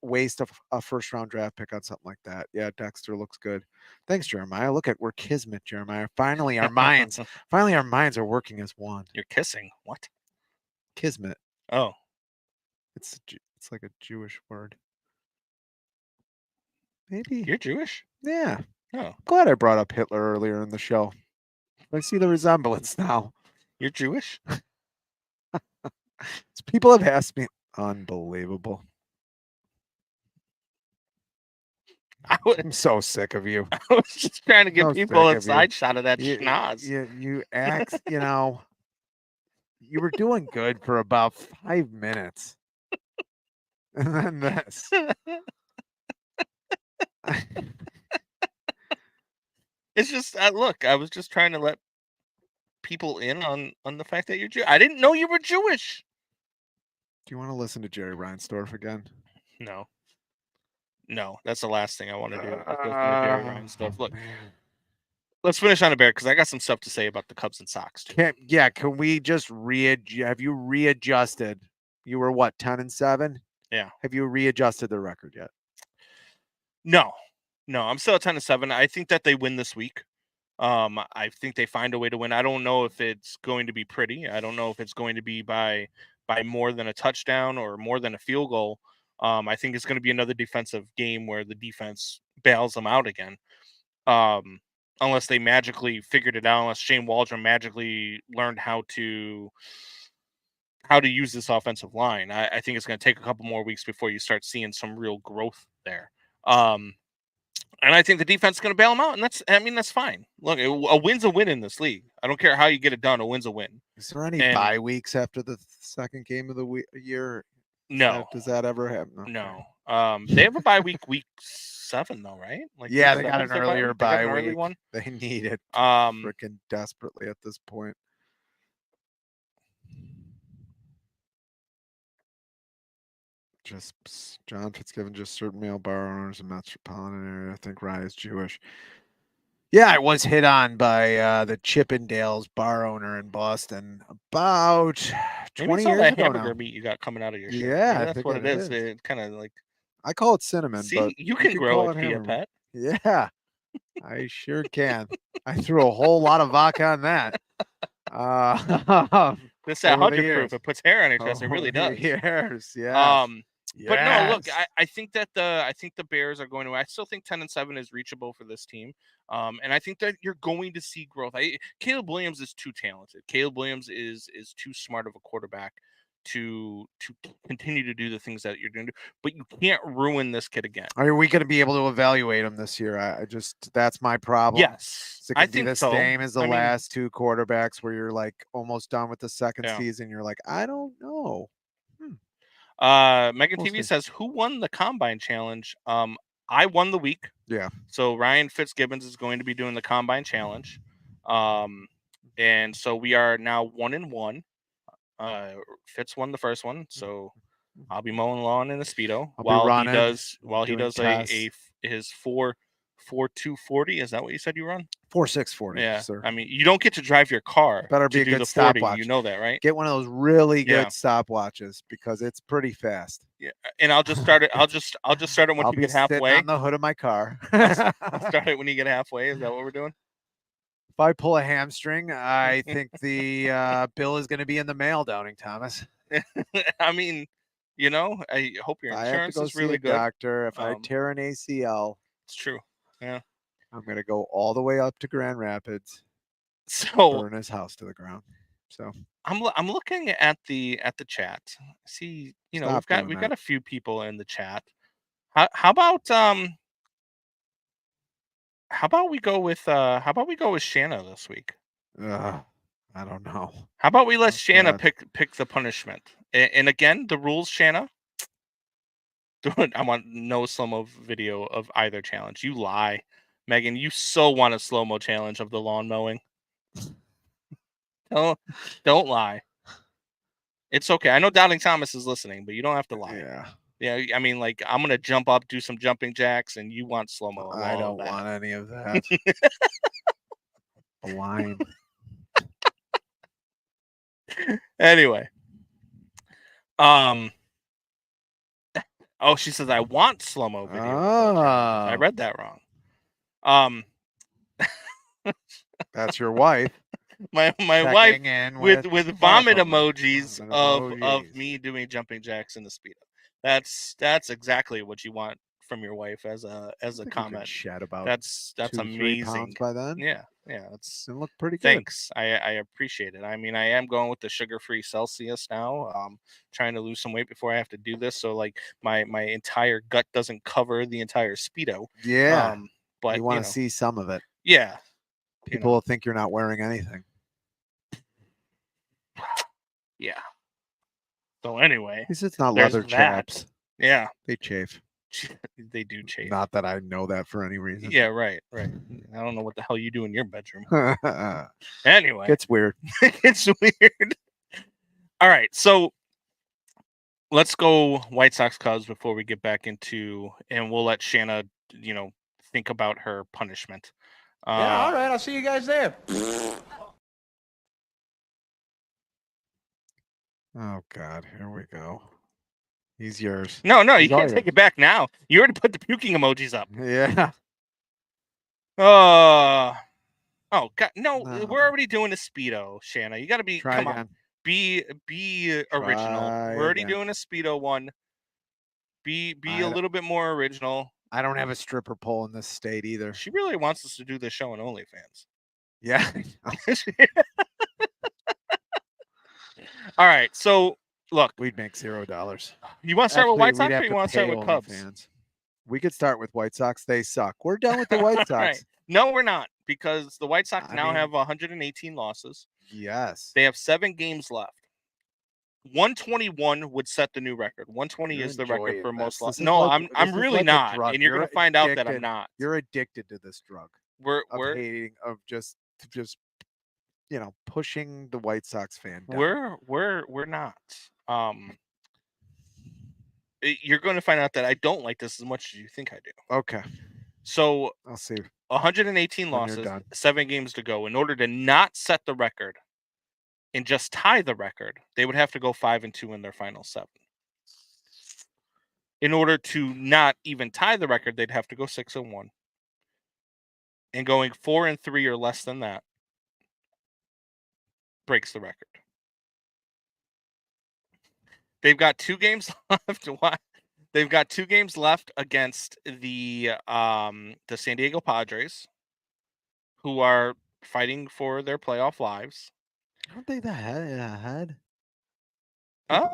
waste a first-round draft pick on something like that. Yeah, Dexter looks good. Thanks, Jeremiah. Look at, we're kismet, Jeremiah. Finally, our minds are working as one. You're kissing. What? Kismet. Oh, it's like a Jewish word. Maybe you're Jewish. Yeah. Oh, glad I brought up Hitler earlier in the show. I see the resemblance now. You're Jewish. People have asked me. Unbelievable. I'm so sick of you. I was just trying to give people a side shot of that schnoz. You act, you were doing good for about 5 minutes. And then this. It's just, look, I was just trying to let people in on the fact that you're Jewish. I didn't know you were Jewish. Do you want to listen to Jerry Reinsdorf again? No, that's the last thing I want to do. Jerry Reinsdorf. Look, let's finish on a Bear, because I got some stuff to say about the Cubs and Sox too. Can we just have you readjusted? You were what, 10-7? Yeah. Have you readjusted the record yet? No, I'm still at 10-7. I think that they win this week. I think they find a way to win. I don't know if it's going to be pretty. I don't know if it's going to be by more than a touchdown or more than a field goal. I think it's going to be another defensive game where the defense bails them out again. Unless they magically figured it out, unless Shane Waldron magically learned how to use this offensive line. I think it's going to take a couple more weeks before you start seeing some real growth there. And I think the defense is going to bail them out, and that's fine. Look, a win's a win in this league. I don't care how you get it done. A win's a win. Is there any bye weeks after the second game of the year? No. Does that ever happen? Okay. No. They have a bye week 7 though, right? They got an earlier bye week. One. They need it freaking desperately at this point. Just John Fitzgibbon, just certain male bar owners in metropolitan area. I think Rye is Jewish. Yeah, I was hit on by the Chippendales bar owner in Boston about 20 years ago now. Hamburger meat you got coming out of your shit. Yeah, that's what it is. It's kind of like, I call it cinnamon. See, but you can grow a Pia Pet. Yeah, I sure can. I threw a whole lot of vodka on that. This 100 proof. It puts hair on your chest. It really does. Years, yeah. Yes. But no, look, I think that the Bears are going to. I still think 10-7 is reachable for this team, and I think that you're going to see growth. Caleb Williams is too talented. Caleb Williams is too smart of a quarterback to continue to do the things that you're doing. But you can't ruin this kid again. Are we going to be able to evaluate him this year? I just that's my problem. Yes, is it going to be the same as the last two quarterbacks, where you're like almost done with the second season? You're like, I don't know. Megan TV says, who won the Combine Challenge? I won the week. Yeah. So Ryan Fitzgibbons is going to be doing the Combine Challenge. And so we are now 1-1. Fitz won the first one, so I'll be mowing lawn in a Speedo while he does his 4.240. Is that what you said you run? 4.640. Yeah, sir. I mean, you don't get to drive your car. Better be a good stopwatch. You know that, right? Get one of those really good stopwatches because it's pretty fast. Yeah, and I'll just start it. I'll just start it when you get halfway. On the hood of my car. I'll start it when you get halfway. Is that what we're doing? If I pull a hamstring, I think the bill is going to be in the mail, Downing Thomas. I mean, I hope your insurance is really good. Doctor, if I tear an ACL, it's true. Yeah, I'm going to go all the way up to Grand Rapids. So burn his house to the ground. So I'm looking at the chat. See, we've got a few people in the chat. How about we go with Shanna this week? I don't know. How about we let Shanna pick the punishment? And again, the rules, Shanna. I want no slow-mo video of either challenge. You lie, Megan. You so want a slow-mo challenge of the lawn mowing. Don't lie. It's okay. I know Doubting Thomas is listening, but you don't have to lie. Yeah. I mean, like, I'm gonna jump up, do some jumping jacks, and you want slow mo. I don't want any of that. Blind. Anyway. Oh, she says I want slow mo video. I read that wrong. That's your wife. My wife with vomit emojis of me doing jumping jacks in the Speedo. That's exactly what you want from your wife as a comment. Shed about that's 2-3 amazing. pounds by then. Yeah, it's it looked pretty good. Thanks, I appreciate it. I mean, I am going with the sugar-free Celsius now. Trying to lose some weight before I have to do this, so like my entire gut doesn't cover the entire Speedo. Yeah, but you want to see some of it. Yeah, people will think you're not wearing anything. Yeah. So anyway, it's not leather chaps. Yeah, they chafe. They do chafe. Not that I know that for any reason. Yeah, right. I don't know what the hell you do in your bedroom. Anyway, it's weird. It's weird. All right, so let's go White Sox Cubs before we get back into, and we'll let Shanna, think about her punishment. Yeah, all right. I'll see you guys there. Oh God, here we go. He's yours. No, you can't take it back now. You already put the puking emojis up. Yeah. Oh God, no. We're already doing a Speedo, Shanna. You got to be. Come on, be original. We're already doing a Speedo one. Be a little bit more original. I don't have a stripper pole in this state either. She really wants us to do this show on OnlyFans. Yeah. All right, so look, we'd make $0. You want to start with White Sox, or you want to start with Cubs? Fans. We could start with White Sox. They suck. We're done with the White Sox. Right. No, we're not, because the White Sox have 118 losses. Yes. They have 7 games left. 121 would set the new record. 120 is the record for most losses. No, I'm really like not, and you're going to find out that I'm not. You're addicted to this drug. We're hating of just pushing the White Sox fan down. We're not. You're going to find out that I don't like this as much as you think I do. Okay. So I'll see. 118 losses, 7 games to go. In order to not set the record and just tie the record, they would have to go 5-2 in their final 7. In order to not even tie the record, they'd have to go 6-1. And going 4-3 or less than that breaks the record. They've got 2 games left. They've got 2 games left against the San Diego Padres, who are fighting for their playoff lives. Aren't they ahead? I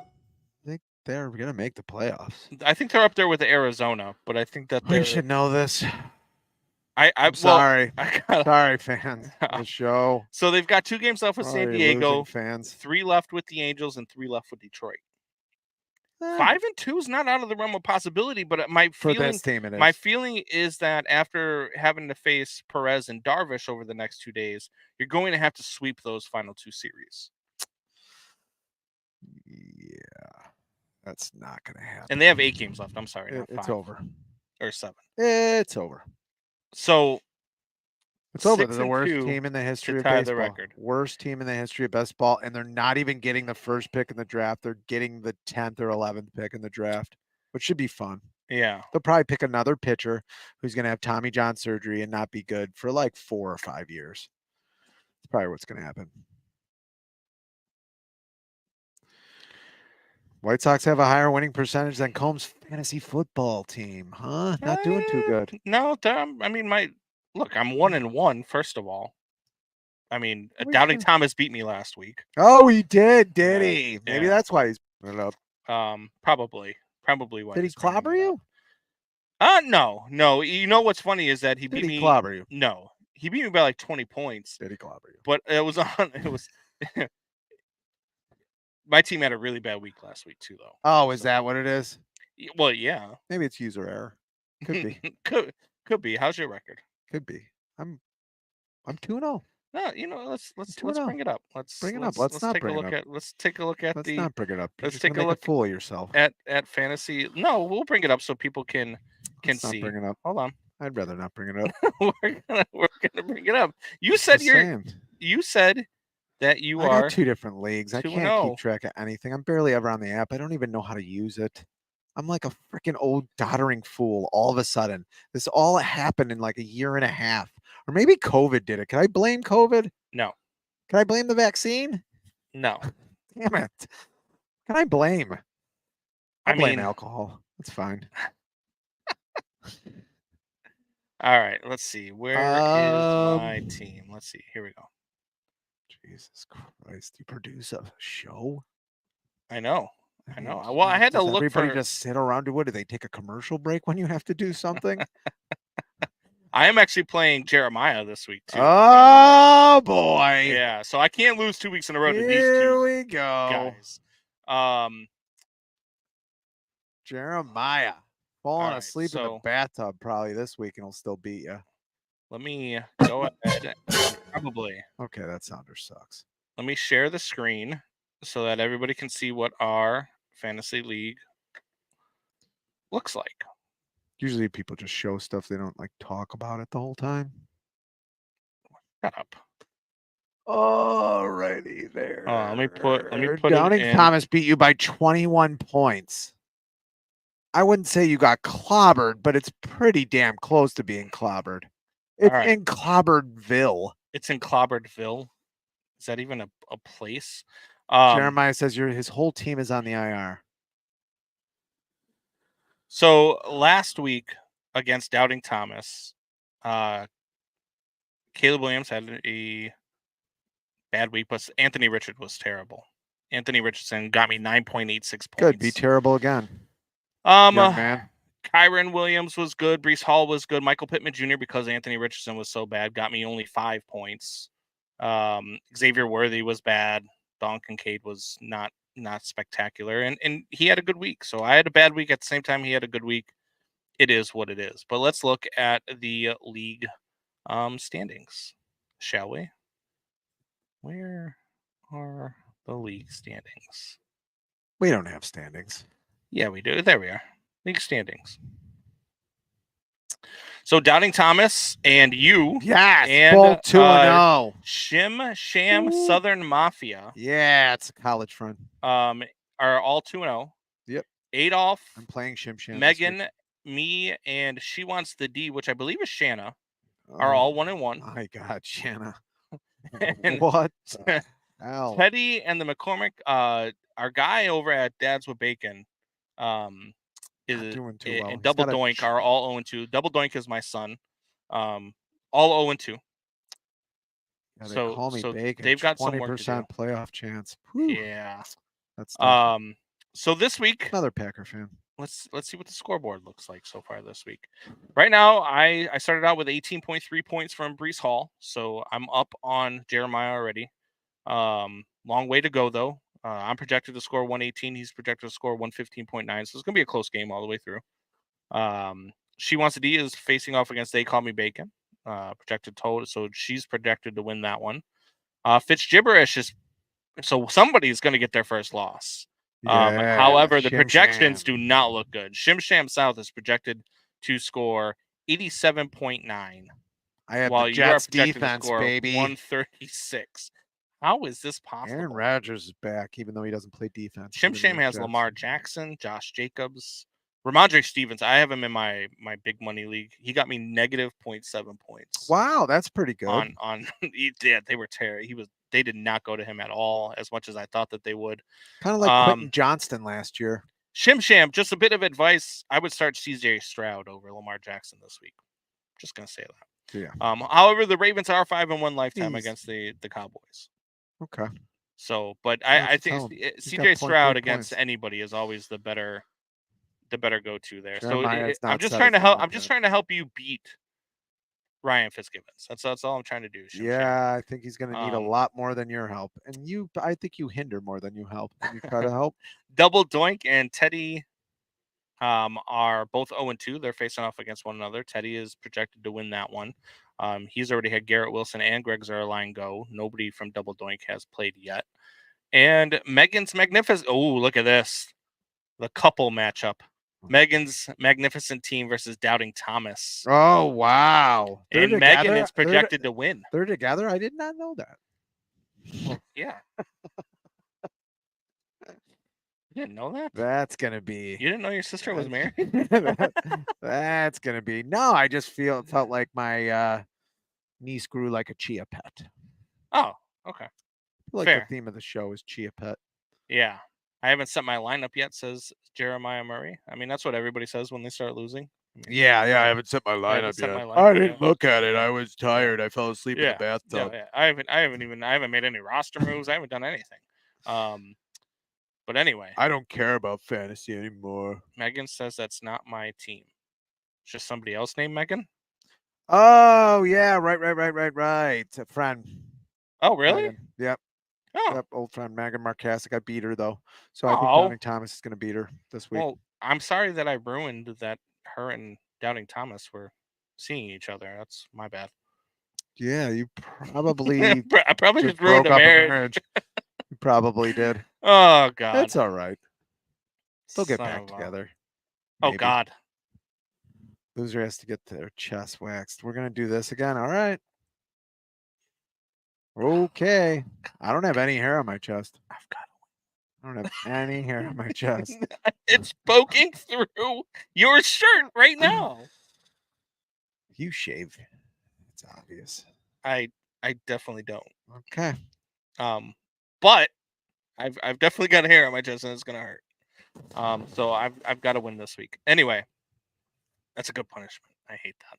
think they're going to make the playoffs. I think they're up there with Arizona, but I think that we should know this. I'm sorry. Sorry, fans. The show. So they've got 2 games left with San Diego, fans. 3 left with the Angels, and 3 left with Detroit. 5-2 is not out of the realm of possibility, but my feeling is that after having to face Perez and Darvish over the next 2 days, you're going to have to sweep those final 2 series. Yeah, that's not going to happen. And they have 8 games left. I'm sorry, not 5. It's over. Or 7. It's over. So it's over. They're the worst team in the history of baseball. The record. Worst team in the history of baseball, and they're not even getting the first pick in the draft. They're getting the 10th or 11th pick in the draft, which should be fun. Yeah. They'll probably pick another pitcher who's going to have Tommy John surgery and not be good for like 4 or 5 years. That's probably what's going to happen. White Sox have a higher winning percentage than Combs' fantasy football team, huh? Not doing too good. No, I'm 1-1, first of all. I mean, Doubting Thomas beat me last week. Oh, he did he? Maybe that's why he's put it up. Probably why. Did he clobber you? No. You know what's funny is that he beat me. Clobber you? No, he beat me by like 20 points. Did he clobber you? But it was my team had a really bad week last week too, though. Oh, is that what it is? Well, yeah. Maybe it's user error. Could be. Could be. How's your record? Could be. I'm 2-0. No, let's bring it up. Let's bring it up. Let's not take bring a look it up. Let's take a look at let's not bring it up. Let's take a look. Fool of yourself at fantasy. No, we'll bring it up so people can see. Bring it up. Hold on. I'd rather not bring it up. we're gonna bring it up. You said that you are. I got 2 different leagues. I can't keep track of anything. I'm barely ever on the app. I don't even know how to use it. I'm like a freaking old doddering fool all of a sudden. This all happened in like a year and a half. Or maybe COVID did it. Can I blame COVID? No. Can I blame the vaccine? No. Damn it. Can I blame? I blame mean, alcohol. That's fine. All right. Let's see. Where is my team? Let's see. Here we go. Jesus Christ. You produce a show? I know. Well, I had to look everybody just sit around. Do they take a commercial break when you have to do something? I am actually playing Jeremiah this week too. Oh boy! Yeah, so I can't lose 2 weeks in a row to these 2 Here we go, guys. Jeremiah falling asleep in the bathtub probably this week, and he'll still beat you. Let me go ahead. Probably. Okay, that sounder sucks. Let me share the screen so that everybody can see what our fantasy league looks like. Usually people just show stuff. They don't like talk about it the whole time. Shut up. Alrighty there. Let me put Doubting Thomas beat you by 21 points. I wouldn't say you got clobbered, but it's pretty damn close to being clobbered. It's in Clobberedville. It's in Clobberedville. Is that even a place? Jeremiah says his whole team is on the IR. So last week against Doubting Thomas, Caleb Williams had a bad week, but Anthony Richard was terrible. Anthony Richardson got me 9.86 points. Good, be terrible again. Young man. Kyron Williams was good. Breece Hall was good. Michael Pittman Jr., because Anthony Richardson was so bad, got me only 5 points. Xavier Worthy was bad. Don Kincaid was not spectacular, and he had a good week. So I had a bad week at the same time he had a good week. It is what it is. But let's look at the league standings, shall we? Where are the league standings? We don't have standings. Yeah, we do. There we are. League standings. So Doubting Thomas and you, and both 2-0. Sham Southern Mafia. Yeah, it's a college friend. Are all 2-0. Yep. Adolf. I'm playing Sham. Megan, me, and She Wants the D, which I believe is Shanna, are all 1-1. My God, Shanna. And what the hell? Teddy and the McCormick, our guy over at Dad's with Bacon, and Double Doink are all 0-2. Double Doink is my son. All 0-2. Yeah, they call me Bacon. They've got 20% playoff chance. Whew. Yeah. That's tough. So this week, another Packer fan. Let's see what the scoreboard looks like so far this week. Right now, I started out with 18.3 points from Breece Hall, so I'm up on Jeremiah already. Long way to go though. I'm projected to score 118. He's projected to score 115.9. So it's gonna be a close game all the way through. She Wants to D is facing off against They Call Me Bacon. Projected total, so she's projected to win that one. Fitz Gibberish is so somebody's gonna get their first loss. However, the projections do not look good. Shim Sham South is projected to score 87.9. I have the Jets defense, baby. 136. How is this possible? Aaron Rodgers is back, even though he doesn't play defense. Shim Sham has Lamar Jackson, Josh Jacobs, Ramondre Stevens. I have him in my big money league. He got me negative 0.7 points. Wow, that's pretty good. On they were terrible. They did not go to him at all, as much as I thought that they would. Kind of like Quentin Johnston last year. Shim Sham, just a bit of advice. I would start CJ Stroud over Lamar Jackson this week. Just gonna say that. Yeah. However, the Ravens are 5-1 lifetime against the Cowboys. Okay. So, but I think CJ Stroud against anybody is always the better go-to there. So I'm just trying to help. I'm just trying to help you beat Ryan Fitzgibbons. That's all I'm trying to do. Yeah, I think he's going to need a lot more than your help, and I think you hinder more than you help. When you try to help. Double Doink and Teddy are both 0-2. They're facing off against one another. Teddy is projected to win that one. He's already had Garrett Wilson and Greg Zuerlein go. Nobody from Double Doink has played yet. And Megan's Magnificent. Oh, look at this. The couple matchup. Megan's Magnificent Team versus Doubting Thomas. Oh, wow. And Megan is projected to win. They're together? I did not know that. Well, yeah. You didn't know that? That's going to be... You didn't know your sister was married? That's going to be... No, I just felt like my niece grew like a chia pet. Oh, okay. Like Fair. The theme of the show is chia pet. Yeah. I haven't set my lineup yet, says Jeremiah Murray. I mean, that's what everybody says when they start losing. Yeah, I haven't set my lineup yet. I didn't look at it. I was tired. I fell asleep in the bathtub. Yeah. I haven't made any roster moves. I haven't done anything. But anyway, I don't care about fantasy anymore. Megan says that's not my team. It's just somebody else named Megan. Oh yeah, right. A friend. Oh really? Megan. Yep. Oh. Yep, old friend Megan Marcasic. I beat her though, so I think Doubting Thomas is going to beat her this week. Well, I'm sorry that I ruined that. Her and Doubting Thomas were seeing each other. That's my bad. Yeah, you probably. I probably just ruined a marriage. You probably did. Oh God, that's all right. They'll get back together. Maybe. Oh God. Loser has to get their chest waxed. We're gonna do this again. All right. Okay. I don't have any hair on my chest. I don't have any hair on my chest. It's poking through your shirt right now. You shave. It's obvious. I definitely don't. Okay. But I've definitely got hair on my chest and it's gonna hurt. So I've got to win this week. Anyway, that's a good punishment. I hate that.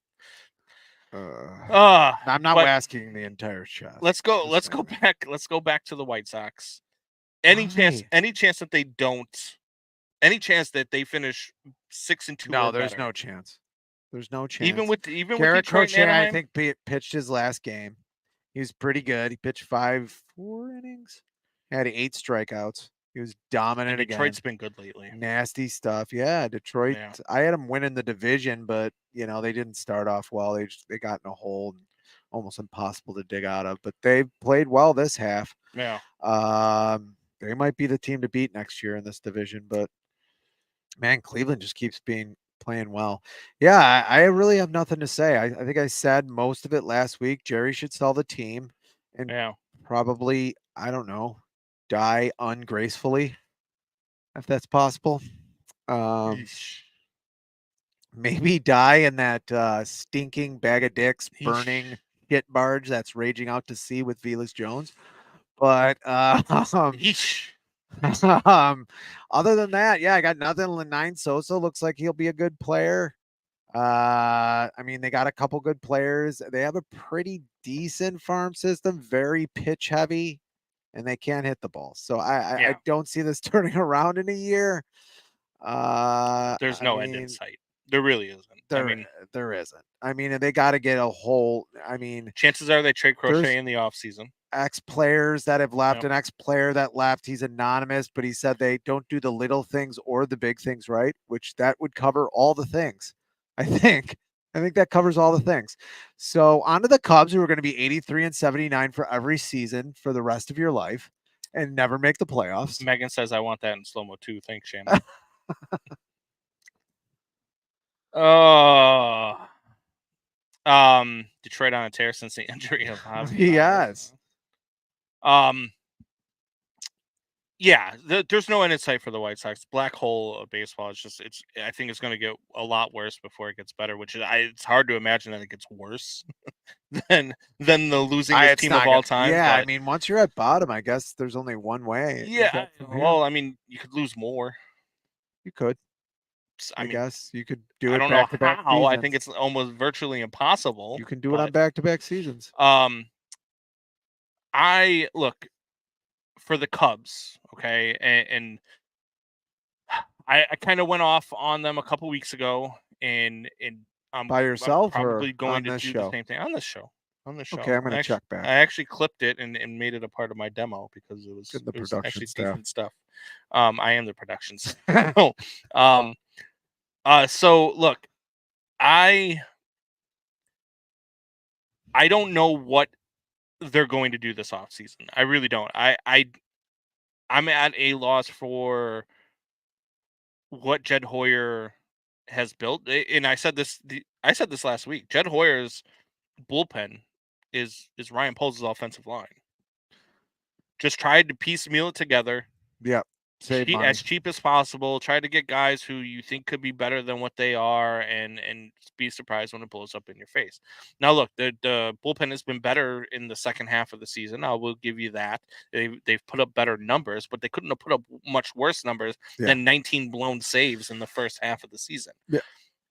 I'm not asking the entire chest. Let's go back. Let's go back to the White Sox. Any chance that they don't, any chance that they finish 6-2? No, there's no chance. There's no chance. Even with Garrett Crochet, I think pitched his last game. He was pretty good. He pitched 4 innings. He had 8 strikeouts. He was dominant again. Detroit's been good lately. Nasty stuff. Yeah, Detroit. Yeah. I had them winning the division, but they didn't start off well. They got in a hole, almost impossible to dig out of. But they played well this half. Yeah. They might be the team to beat next year in this division. But man, Cleveland just keeps playing well. Yeah, I really have nothing to say. I think I said most of it last week. Jerry should sell the team, and probably die ungracefully, if that's possible. Maybe die in that stinking bag of dicks burning hit barge that's raging out to sea with Felix Jones. But Other than that, yeah, I got nothing. 9 Sosa looks like he'll be a good player. I mean, they got a couple good players. They have a pretty decent farm system, very pitch heavy, and they can't hit the ball. So I don't see this turning around in a year. There's no end in sight. There really isn't. There isn't. I mean, they got to get a whole. I mean, chances are they trade Crochet in the offseason. Ex-players that have left, an ex-player that left, he's anonymous, but he said they don't do the little things or the big things right, which that would cover all the things. I think that covers all the things. So on to the Cubs, who are going to be 83 and 79 for every season for the rest of your life and never make the playoffs. Megan says, I want that in slow-mo too. Thanks, Shannon. Detroit on a tear since the injury of Javi. Yes. Yeah, there's no end in sight for the White Sox. Black hole of baseball. I think it's going to get a lot worse before it gets better. It's hard to imagine that it gets worse than the losingest team of all time. Yeah, I mean, once you're at bottom, I guess there's only one way. Yeah, well, I mean, you could lose more. You could. I guess you could do it. I don't know how. I think it's almost virtually impossible. You can do it on back-to-back seasons. I look for the Cubs, okay, and I kind of went off on them a couple weeks ago, and I'm by yourself, I'm probably or going to do the same thing on this show. Okay, I'm going to check back. I actually clipped it and made it a part of my demo because it was production staff. Decent stuff. I am the production staff. So look, I don't know what they're going to do this offseason. I really don't. I'm at a loss for what Jed Hoyer has built. And I said this last week. Jed Hoyer's bullpen is Ryan Poles' offensive line. Just tried to piecemeal it together. Yeah. As cheap as possible. Try to get guys who you think could be better than what they are, and be surprised when it blows up in your face. Now, look, the bullpen has been better in the second half of the season. I will give you that. They've put up better numbers, but they couldn't have put up much worse numbers than 19 blown saves in the first half of the season. Yeah.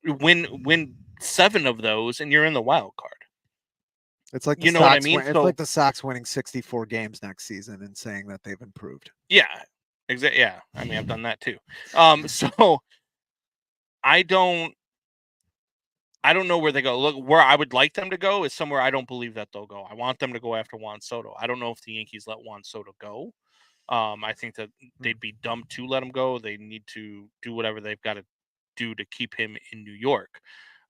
Win 7 of those, and you're in the wild card. It's like you know what I mean. It's like the Sox winning 64 games next season and saying that they've improved. Yeah. Exactly. Yeah, I mean, I've done that too. So I don't know where they go. Look, where I would like them to go is somewhere I don't believe that they'll go. I want them to go after Juan Soto. I don't know if the Yankees let Juan Soto go. I think that they'd be dumb to let him go. They need to do whatever they've got to do to keep him in New York.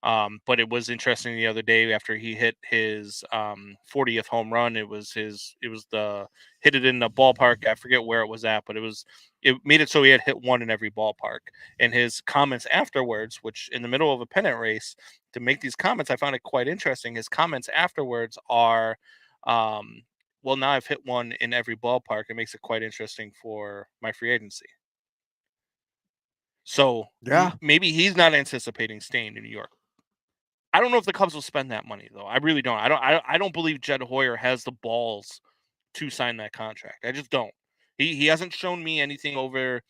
But it was interesting the other day after he hit his 40th home run. It was the hit it in the ballpark. I forget where it was at, but it made it so he had hit one in every ballpark. And his comments afterwards, which in the middle of a pennant race, to make these comments, I found it quite interesting. His comments afterwards are, well, now I've hit one in every ballpark. It makes it quite interesting for my free agency. So yeah, maybe he's not anticipating staying in New York. I don't know if the Cubs will spend that money, though. I really don't. I don't believe Jed Hoyer has the balls to sign that contract. I just don't. He hasn't shown me anything over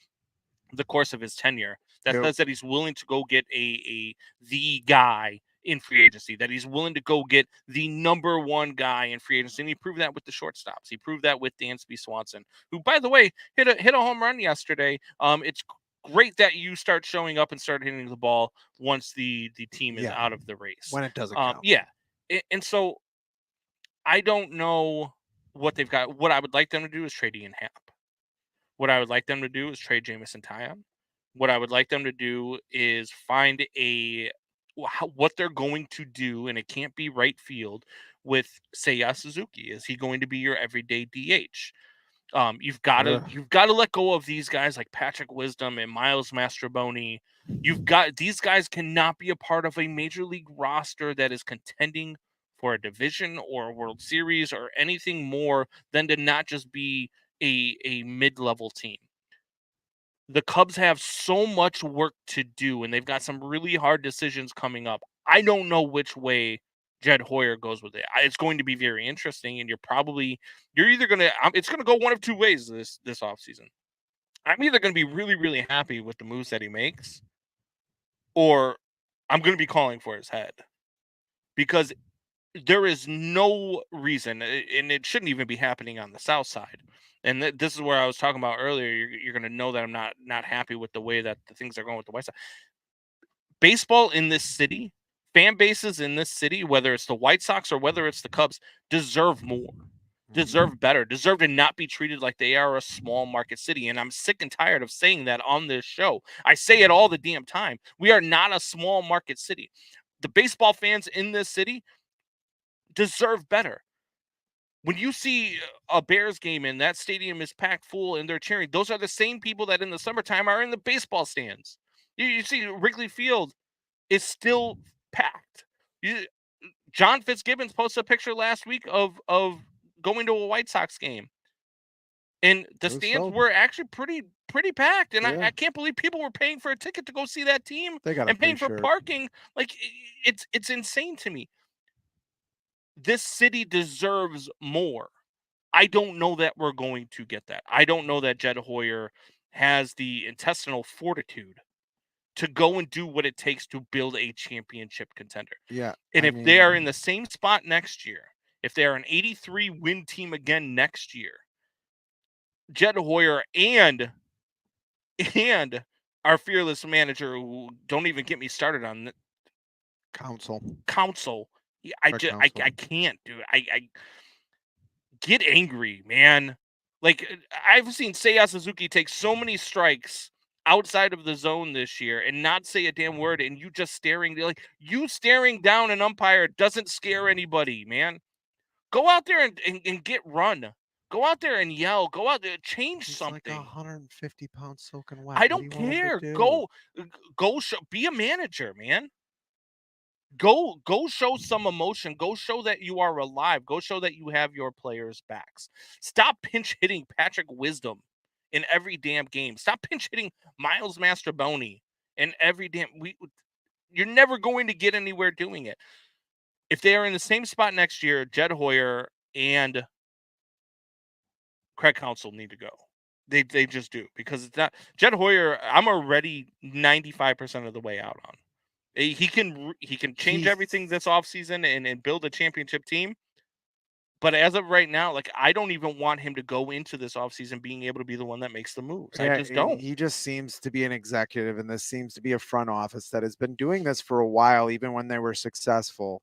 the course of his tenure that says that he's willing to go get the guy in free agency, that he's willing to go get the number one guy in free agency. And he proved that with the shortstops. He proved that with Dansby Swanson, who, by the way, hit a home run yesterday. It's great that you start showing up and start hitting the ball once the team is out of the race. When it doesn't count. Yeah. And so I don't know what they've got. What I would like them to do is trade Ian Happ. What I would like them to do is trade Jameson Taillon. What I would like them to do is find what they're going to do, and it can't be right field, with Seiya Suzuki. Is he going to be your everyday DH? You've got to let go of these guys like Patrick Wisdom and Miles Mastrobuoni. These guys cannot be a part of a major league roster that is contending for a division or a World Series or anything more than to not just be a mid-level team. The Cubs have so much work to do, and they've got some really hard decisions coming up. I don't know which way Jed Hoyer goes with it. It's going to be very interesting, and you're either going to it's going to go one of two ways this offseason. I'm either going to be really, really happy with the moves that he makes, or I'm going to be calling for his head, because there is no reason, and it shouldn't even be happening on the South Side. And this is where I was talking about earlier. You're going to know that I'm not happy with the way that the things are going with the West Side. Baseball in this city, fan bases in this city, whether it's the White Sox or whether it's the Cubs, deserve more, deserve better, deserve to not be treated like they are a small market city. And I'm sick and tired of saying that on this show. I say it all the damn time. We are not a small market city. The baseball fans in this city deserve better. When you see a Bears game and that stadium is packed full and they're cheering, those are the same people that in the summertime are in the baseball stands. You see Wrigley Field is still packed. John Fitzgibbons posted a picture last week of going to a White Sox game, and the stands were actually pretty packed. And I can't believe people were paying for a ticket to go see that team and paying for parking. Like, it's insane to me. This city deserves more. I don't know that we're going to get that. I don't know that Jed Hoyer has the intestinal fortitude to go and do what it takes to build a championship contender. Yeah. And if they are in the same spot next year, if they are an 83 win team again next year, Jed Hoyer and our fearless manager, who don't even get me started on Council. I can't do it. I get angry, man. Like, I've seen Seiya Suzuki take so many strikes outside of the zone this year and not say a damn word, and you just staring down an umpire doesn't scare anybody, man. Go out there and get run. Go out there and yell. Go out there, change something. Like 150 pounds soaking wet. I don't care. Go be a manager, man. Go show some emotion. Go show that you are alive. Go show that you have your players' backs. Stop pinch hitting Patrick Wisdom in every damn game. Stop pinch hitting Miles Mastrobuoni in every damn. You're never going to get anywhere doing it. If they are in the same spot next year, Jed Hoyer and Craig Counsell need to go. They just do, because it's not Jed Hoyer. I'm already 95% of the way out on. He can change everything this offseason and build a championship team. But as of right now, like, I don't even want him to go into this offseason being able to be the one that makes the moves. I just don't. He just seems to be an executive, and this seems to be a front office that has been doing this for a while, even when they were successful,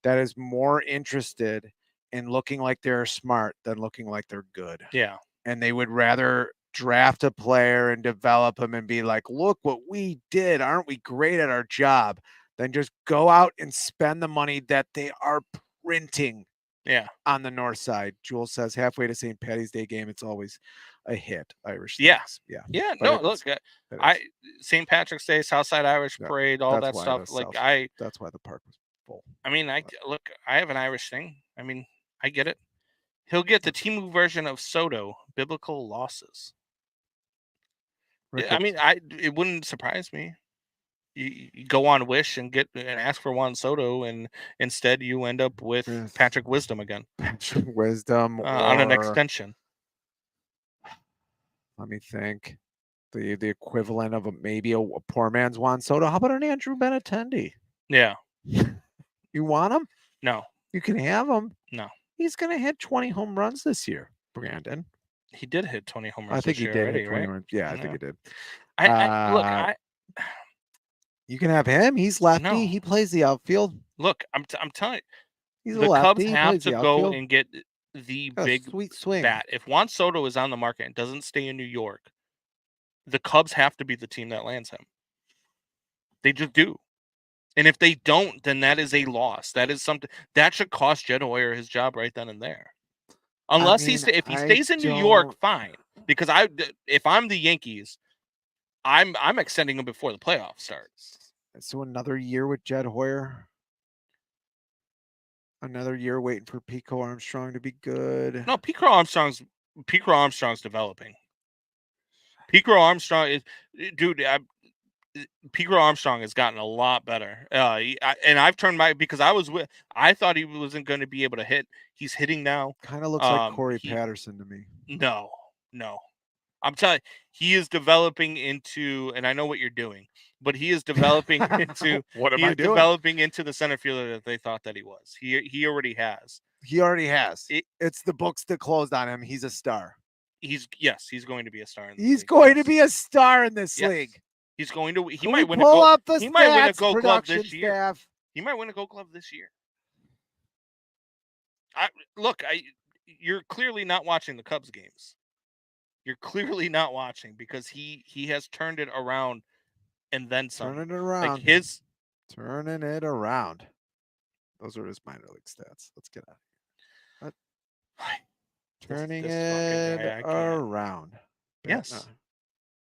that is more interested in looking like they're smart than looking like they're good. Yeah. And they would rather draft a player and develop him and be like, look what we did. Aren't we great at our job? Than just go out and spend the money that they are printing. Yeah. On the north side. Jules says halfway to St. Patty's Day game, it's always a hit. Irish. Yeah. Things. Yeah. Yeah. No, look, St. Patrick's Day, Southside Irish Parade, all that stuff. That's why the park was full. I mean, I have an Irish thing. I mean, I get it. He'll get the Temu version of Soto, biblical losses. I mean, it wouldn't surprise me. You go on Wish and ask for Juan Soto, and instead you end up with Patrick Wisdom again. Patrick Wisdom on an extension. Let me think. The equivalent of maybe a poor man's Juan Soto. How about an Andrew Benintendi? Yeah. You want him? No. You can have him. No. He's going to hit 20 home runs this year, Brandon. He did hit 20 home runs. I think he did already, hit 20 right? runs. Yeah, I think he did. You can have him. He's lefty. No. He plays the outfield. Look, I'm telling you, the Cubs have to go and get the big sweet swing bat. If Juan Soto is on the market and doesn't stay in New York, the Cubs have to be the team that lands him. They just do. And if they don't, then that is a loss. That is something that should cost Jed Hoyer his job right then and there. Unless if he stays in New York, fine. Because if I'm the Yankees, I'm extending him before the playoffs starts. So another year with Jed Hoyer. Another year waiting for Pico Armstrong to be good. No, Pico Armstrong's developing. Pico Armstrong is, dude. Pico Armstrong has gotten a lot better. And I've turned because I thought he wasn't going to be able to hit. He's hitting now. Kind of looks like Corey Patterson to me. No. I'm telling you, he is developing into, and I know what you're doing, but he is developing into what am he I is doing? developing into the center fielder that they thought that he was. He already has. He already has. It's the books that closed on him. He's a star. He's going to be a star in this He's league. going to be a star in this league. He's going to. He Can might we win pull a up the He might win a stats, Gold Glove production this year. staff? He might win a Gold Glove this year. You're clearly not watching the Cubs games. You're clearly not watching because he has turned it around and then some. Turning it around. Like turning it around. Those are his minor league stats. Let's get out of here. Turning it around. Yes.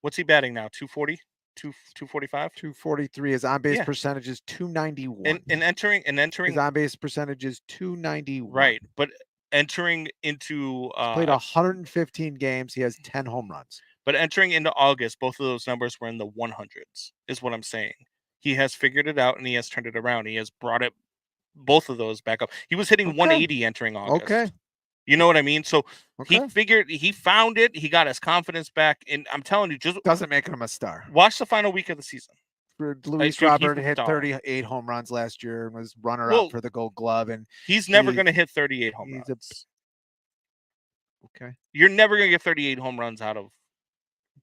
What's he batting now? 240? 245? 243. His on-base percentage is 291. And entering his on-base percentage is 291. Right, but entering into played 115 games. He has 10 home runs. But entering into August, both of those numbers were in the 100s, is what I'm saying. He has figured it out and he has turned it around. He has brought it both of those back up. He was hitting 180 entering August. Okay. You know what I mean? So he found it. He got his confidence back. And I'm telling you, just doesn't make him a star. Watch the final week of the season. Luis Robert hit 38 home runs last year and was runner-up for the Gold Glove. And he's never going to hit 38 home runs. Okay. You're never going to get 38 home runs out of.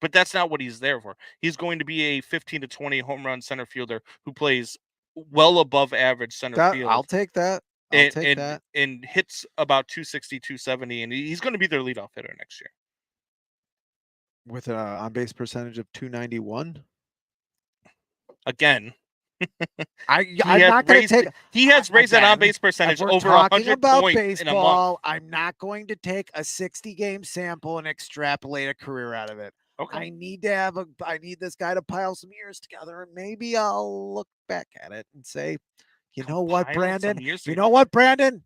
But that's not what he's there for. He's going to be a 15 to 20 home run center fielder who plays well above average center field. I'll take that. And hits about 260, 270, and he's going to be their leadoff hitter next year. With an on-base percentage of 291? Again. I'm not going to take. He has raised that on-base percentage over 100 points baseball, in a month. I'm not going to take a 60-game sample and extrapolate a career out of it. Okay. I need this guy to pile some years together, and maybe I'll look back at it and say, you know what, Brandon? I was wrong.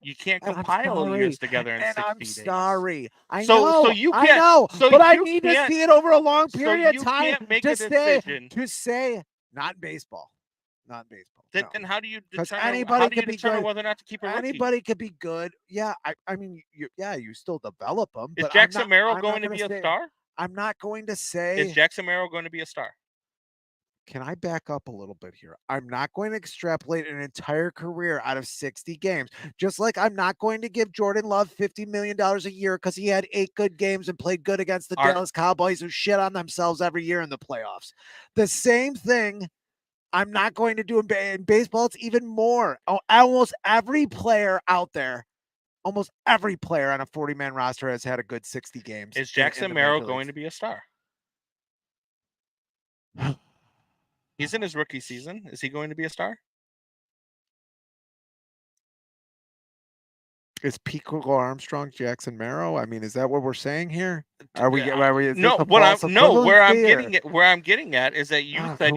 You can't compile years together in 60 days. I'm sorry. I know. But I need to see it over a long period of time to say not in baseball. Not in baseball. Then how do you determine whether or not to keep a rookie? Anybody could be good. Yeah, I mean, you still develop them. Is Jackson Merrill going to be a star? I'm not going to say. Is Jackson Merrill going to be a star? Can I back up a little bit here? I'm not going to extrapolate an entire career out of 60 games. Just like I'm not going to give Jordan Love $50 million a year because he had 8 good games and played good against the Dallas Cowboys who shit on themselves every year in the playoffs. The same thing I'm not going to do in baseball. It's even more. Almost every player out there, almost every player on a 40-man roster has had a good 60 games. Is Jackson Merrill going to be a star? He's in his rookie season. Is he going to be a star? Is Pico Armstrong Jackson Merrill? I mean, is that what we're saying here? Where I'm getting at is that you said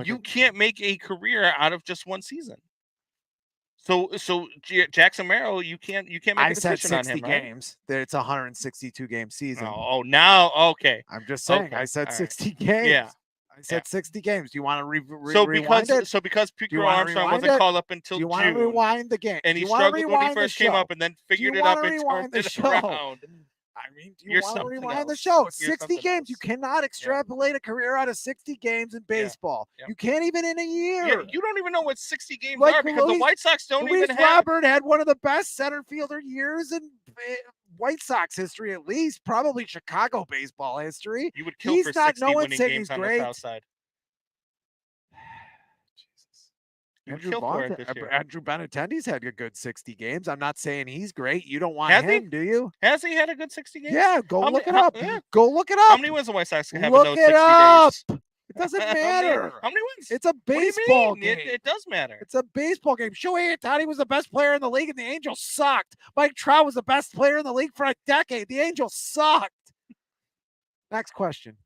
you can't make a career out of just one season. So Jackson Merrill, you can't make a decision on him. Games. It's a 162 game season. Now okay. I'm just saying. Okay. I said 60 games. Yeah. I said 60 games. Do you want to rewind it? So because Pico Armstrong wasn't called up until June. Do you want to rewind the game? And he struggled when he first came up and then figured it up and turned it around. I mean, do you want to rewind the show? 60 games. You cannot extrapolate a career out of 60 games in baseball. You can't even in a year. Yeah, you don't even know what 60 games are because the White Sox don't even have. Robert had one of the best center fielder years in White Sox history, at least probably Chicago baseball history. You would kill for 60 winning games on the South Side. Andrew Benintendi's had a good 60 games. I'm not saying he's great. You don't want him, do you? Has he had a good 60 games? Yeah, go look it up. Go look it up. How many wins the White Sox have in those 60 days? It doesn't matter. How many wins? It's a baseball game. It does matter. It's a baseball game. Shohei Ohtani was the best player in the league, and the Angels sucked. Mike Trout was the best player in the league for a decade. The Angels sucked. Next question.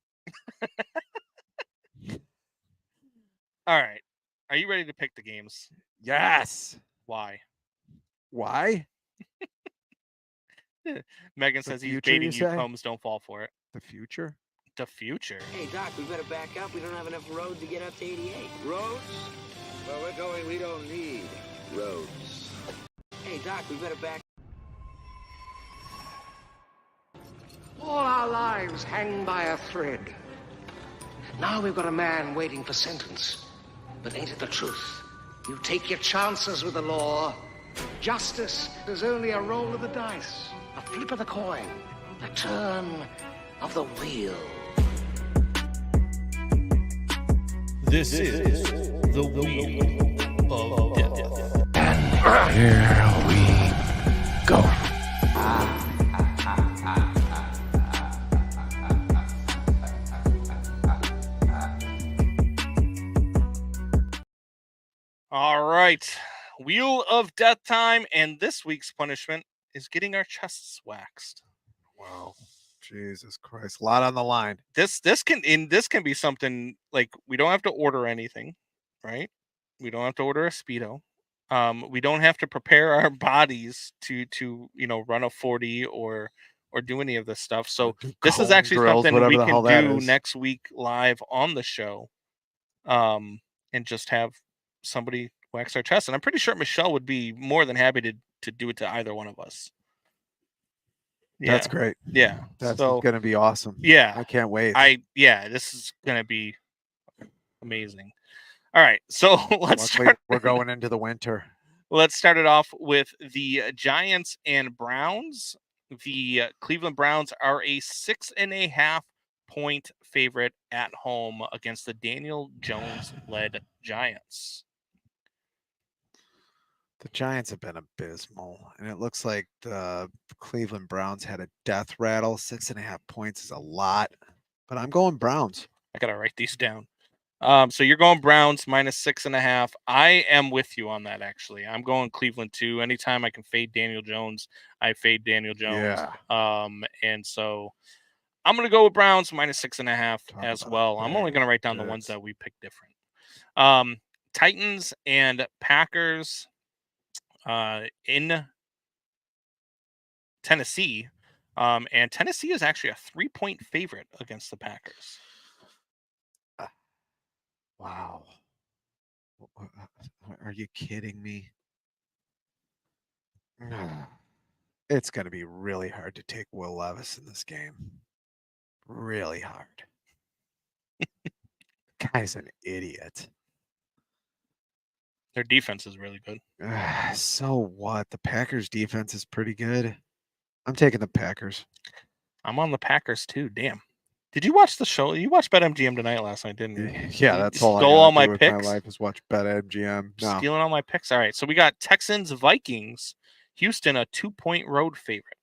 All right. Are you ready to pick the games? Yes. Why? Megan says he's baiting you, Combs. Don't fall for it. The future? Hey, Doc, we better back up. We don't have enough road to get up to 88. Roads? Where we're going, we don't need roads. Hey, Doc, we better back All our lives hang by a thread. Now we've got a man waiting for sentence. But ain't it the truth? You take your chances with the law. Justice is only a roll of the dice, a flip of the coin, a turn of the wheel. This is the Wheel of Death. And here we go. All right. Wheel of Death time, and this week's punishment is getting our chests waxed. Wow. Jesus Christ. A lot on the line. This can be something like we don't have to order anything, right? We don't have to order a Speedo. We don't have to prepare our bodies to run a 40 or do any of this stuff. So this is actually drills, something we can do is. next week live on the show. And just have somebody wax our chest. And I'm pretty sure Michelle would be more than happy to do it to either one of us. Yeah. That's great. Yeah. That's going to be awesome. Yeah. I can't wait. This is going to be amazing. All right. So we're going into the winter. Let's start it off with the Giants and Browns. The Cleveland Browns are a 6.5 point favorite at home against the Daniel Jones-led Giants. The Giants have been abysmal, and it looks like the Cleveland Browns had a death rattle. 6.5 points is a lot, but I'm going Browns. I got to write these down. So you're going Browns minus 6.5. I am with you on that, actually. I'm going Cleveland too. Anytime I can fade Daniel Jones, I fade Daniel Jones. Yeah. And so I'm going to go with Browns minus 6.5 as well. I'm only going to write down the ones that we picked different. Titans and Packers in Tennessee. And Tennessee is actually a 3-point favorite against the Packers. Wow. Are you kidding me? It's going to be really hard to take Will Levis in this game. Really hard. Guy's an idiot. Their defense is really good. So what? The Packers defense is pretty good. I'm taking the Packers. I'm on the Packers too. Damn. Did you watch the show? You watched BetMGM tonight last night, didn't you? Yeah, that's all. Stole all my picks. My life is watch BetMGM. No. Stealing all my picks. All right, so we got Texans Vikings. Houston a 2-point road favorite.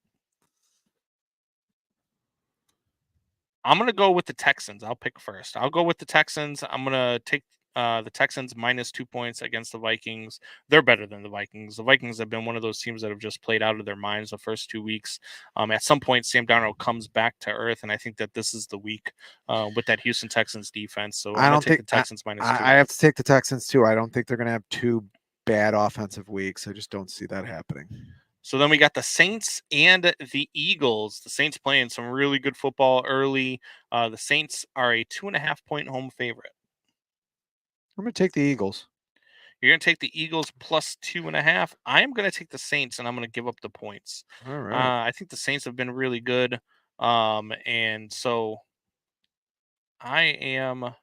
I'm gonna go with the Texans. I'll pick first. I'll go with the Texans. I'm gonna take the Texans minus 2 points against the Vikings. They're better than the Vikings. The Vikings have been one of those teams that have just played out of their minds the first 2 weeks. At some point, Sam Darnold comes back to earth, and I think that this is the week with that Houston Texans defense. So I don't think the Texans minus 2. I have to take the Texans too. I don't think they're going to have 2 bad offensive weeks. I just don't see that happening. So then we got the Saints and the Eagles. The Saints playing some really good football early. The Saints are a 2.5 point home favorite. I'm going to take the Eagles. You're going to take the Eagles plus 2.5. I am going to take the Saints, and I'm going to give up the points. All right. I think the Saints have been really good. And so I am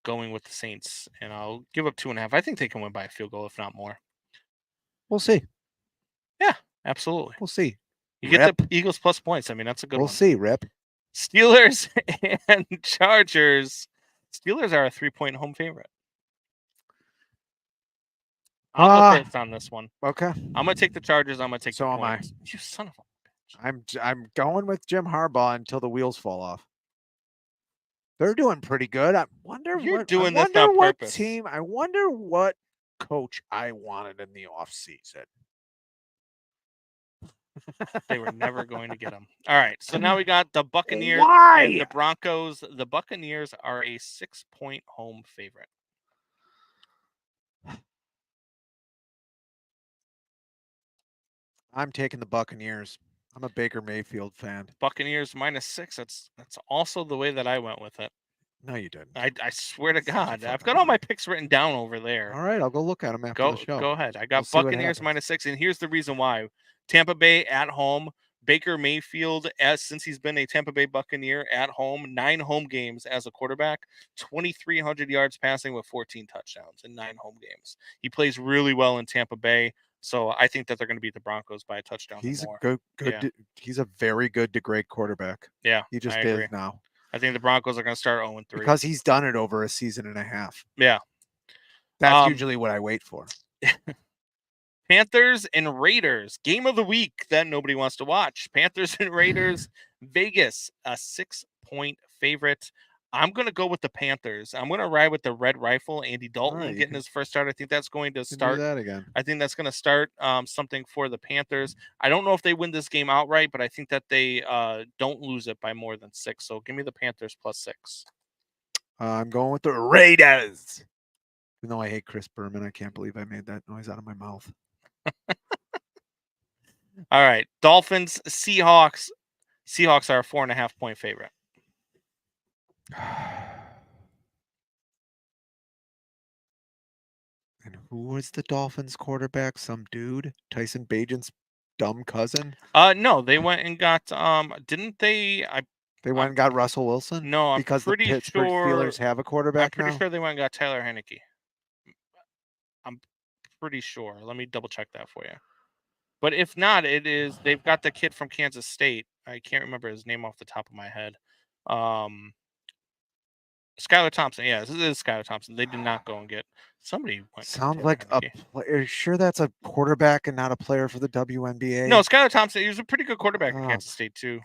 going with the Saints, and I'll give up 2.5. I think they can win by a field goal, if not more. We'll see. Yeah, absolutely. We'll see. You get the Eagles plus points. I mean, that's a good one. We'll see, Rip. Steelers and Chargers. Steelers are a 3-point home favorite. I'll go first on this one. Okay. I'm going to take the Chargers. I'm going to take the points. Am I. You son of a bitch. I'm going with Jim Harbaugh until the wheels fall off. They're doing pretty good. I wonder You're doing this on purpose. Team. I wonder what coach I wanted in the offseason. They were never going to get him. All right. So now we got the Buccaneers and the Broncos. The Buccaneers are a 6-point home favorite. I'm taking the Buccaneers. I'm a Baker Mayfield fan. Buccaneers minus 6. That's also the way that I went with it. No, you didn't. I swear to God. I've got all my picks written down over there. All right, I'll go look at them after the show. Go ahead. I got Buccaneers minus 6, and here's the reason why. Tampa Bay at home Baker Mayfield, since he's been a Tampa Bay Buccaneer at home, 9 home games as a quarterback, 2,300 yards passing with 14 touchdowns in 9 home games. He plays really well in Tampa Bay, so I think that they're going to beat the Broncos by a touchdown. He's or a more. He's a very good to great quarterback. Yeah, he just is now. I think the Broncos are going to start 0-3 because he's done it over a season and a half. Yeah, that's usually what I wait for. Panthers and Raiders, game of the week that nobody wants to watch. Panthers and Raiders, Vegas, a 6-point favorite. I'm going to go with the Panthers. I'm going to ride with the Red Rifle, Andy Dalton getting his first start. I think that's going to start that again. I think that's going to start something for the Panthers. I don't know if they win this game outright, but I think that they don't lose it by more than 6. So give me the Panthers +6. I'm going with the Raiders. Even though I hate Chris Berman, I can't believe I made that noise out of my mouth. All right. Dolphins, Seahawks. Seahawks are a 4.5-point favorite. And who was the Dolphins quarterback? Some dude? Tyson Bagent's dumb cousin? No, they went and got didn't they They went and got Russell Wilson? No, I'm because pretty the Pittsburgh sure Steelers have a quarterback I'm pretty now? sure they went and got Tyler Heineke. I'm pretty sure. Let me double check that for you. But if not, they've got the kid from Kansas State. I can't remember his name off the top of my head. Skylar Thompson. Yeah, this is Skylar Thompson. They did not go and get somebody. Sounds like a player. Are you sure that's a quarterback and not a player for the WNBA? No, Skylar Thompson. He was a pretty good quarterback in Kansas State too.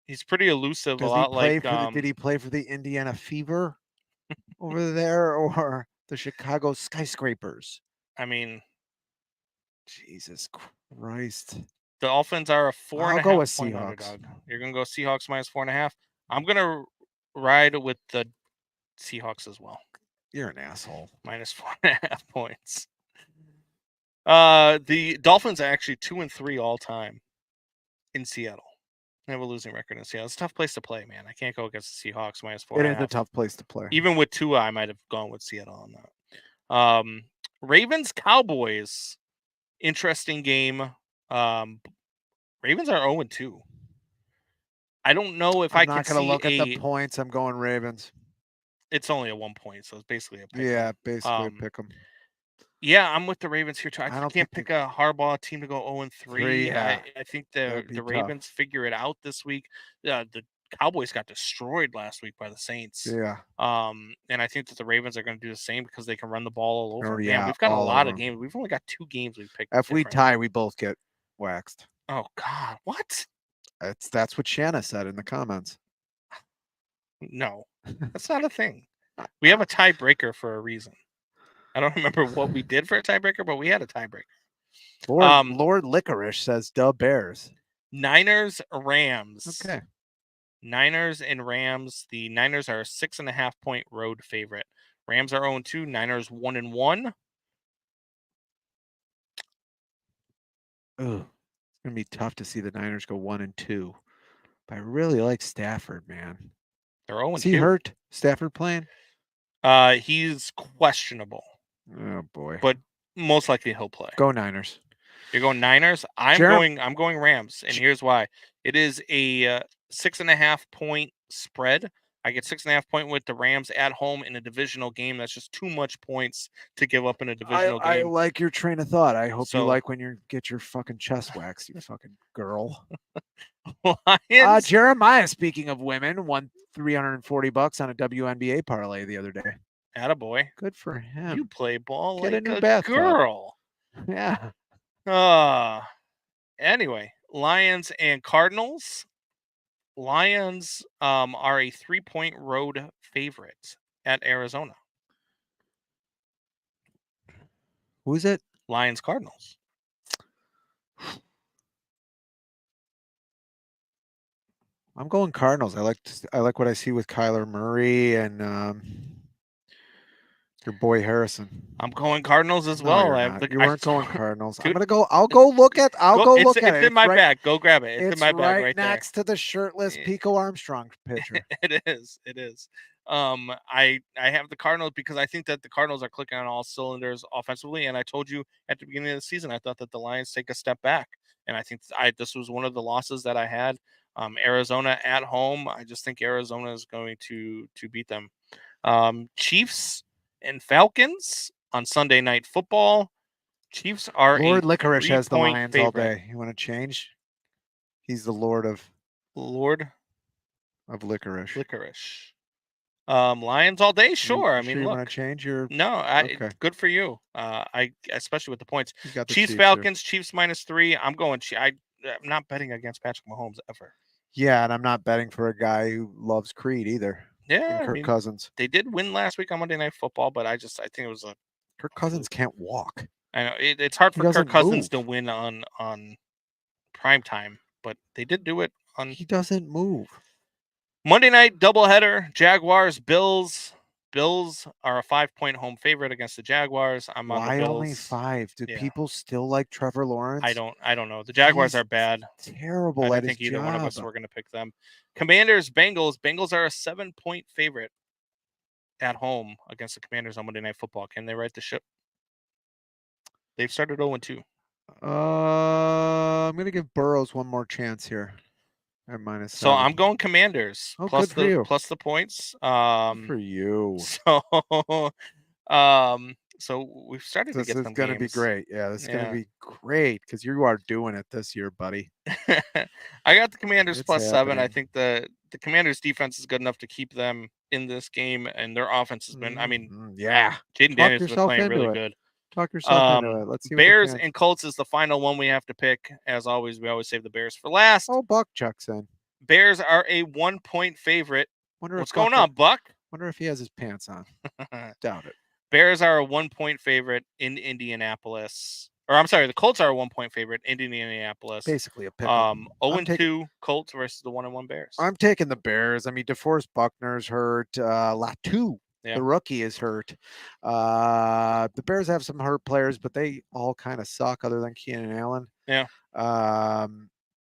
He's pretty elusive. Did he play for the Indiana Fever over there or the Chicago Skyscrapers? I mean, Jesus Christ. The Dolphins are a 4.5-point underdog. You're going to go Seahawks -4.5. I'm going to ride with the Seahawks as well. You're an asshole. -4.5 points. The Dolphins are actually 2-3 all time in Seattle. They have a losing record in Seattle. It's a tough place to play, man. I can't go against the Seahawks -4.5. It is a tough place to play. Even with Tua, I might have gone with Seattle on that. Ravens Cowboys, interesting game. Ravens are 0-2. I don't know if I'm I not can going to look see at the points. I'm going Ravens. It's only a 1 point, so it's basically a pick. Yeah, basically a pick 'em. Yeah, I'm with the Ravens here too. I can't pick a Harbaugh team to go 0-3. Yeah. I think the Ravens figure it out this week. The Cowboys got destroyed last week by the Saints. Yeah. And I think that the Ravens are going to do the same because they can run the ball all over. Oh, yeah, we've got a lot of over. games. We've only got 2 games we've picked. If we tie, we both get waxed. Oh God, what? That's what Shanna said in the comments. No, that's not a thing. We have a tiebreaker for a reason. I don't remember what we did for a tiebreaker, but we had a tiebreaker. Lord Licorice says Dub Bears. Niners, Rams. Okay. Niners and Rams. The Niners are a 6.5-point road favorite. Rams are 0-2. Niners 1-1. Ugh. It's going to be tough to see the Niners go 1-2. But I really like Stafford, man. They're 0-2. Is he hurt? Stafford playing? He's questionable. Oh boy. But most likely he'll play. Go Niners. You're going Niners? I'm going Rams, and here's why. It is a 6.5-point spread. I get 6.5 point with the Rams at home in a divisional game. That's just too much points to give up in a divisional game. I like your train of thought. I hope you like when you get your fucking chest waxed, you fucking girl. Jeremiah, speaking of women, won $340 on a WNBA parlay the other day. Attaboy. Good for him. You play ball Get like a new girl. Yeah. Anyway, Lions and Cardinals. Lions are a 3-point road favorite at Arizona. Who is it? Lions Cardinals. I'm going Cardinals. I like what I see with Kyler Murray and your boy Harrison. I'm going Cardinals as well. You weren't going Cardinals. Dude, I'll go look at it. It's in my bag. Go grab it. It's in my bag right next to the shirtless Pico Armstrong picture. It is. I have the Cardinals because I think that the Cardinals are clicking on all cylinders offensively. And I told you at the beginning of the season, I thought that the Lions take a step back. and I think this was one of the losses that I had. Arizona at home, I just think Arizona is going to beat them. Chiefs and Falcons on Sunday Night Football. Chiefs are Lord Licorice has the 3-point Lions favorite. all day. You want to change? He's the Lord of Licorice. Lions all day, sure. I mean, sure you look, want to change your? No, Okay. good for you. I especially with the points. You got the Chiefs Falcons, Chiefs -3. I'm going. I'm not betting against Patrick Mahomes ever. Yeah, and I'm not betting for a guy who loves Creed either. Yeah, Kirk Cousins. They did win last week on Monday Night Football, but I think it was a Kirk Cousins can't walk. I know it's hard for Kirk Cousins to win on prime time, but they did do it on. He doesn't move. Monday night doubleheader: Jaguars Bills. Bills are a 5-point home favorite against the Jaguars. I'm on the Bills. Why only 5? Do people still like Trevor Lawrence? I don't know. The Jaguars are bad. Terrible. I don't think either one of us were going to pick them. Commanders Bengals. Bengals are a 7-point favorite at home against the Commanders on Monday Night Football. Can they right the ship? They've started 0-2. I'm going to give Burrows one more chance here. At -7. So I'm going Commanders plus the points. Good for you. So we've started to get them. This is going to be great. Yeah, this is going to be great because you are doing it this year, buddy. I got the Commanders +7. I think the Commanders defense is good enough to keep them in this game, and their offense has been. I mean, Jaden Daniels has been playing really good. Talk yourself into it. Let's see. Bears and Colts is the final one we have to pick. As always, we always save the Bears for last. Oh, Buck checks in. Bears are a 1-point favorite. What's going on, Buck? Wonder if he has his pants on. Doubt it. Bears are a 1-point favorite in Indianapolis. Or I'm sorry, the Colts are a 1-point favorite in Indianapolis. Basically a pick. 0-2 Colts versus the 1-1 Bears. I'm taking the Bears. I mean, DeForest Buckner's hurt. Latu, the rookie, is hurt. The Bears have some hurt players, but they all kind of suck other than Keenan Allen. Yeah.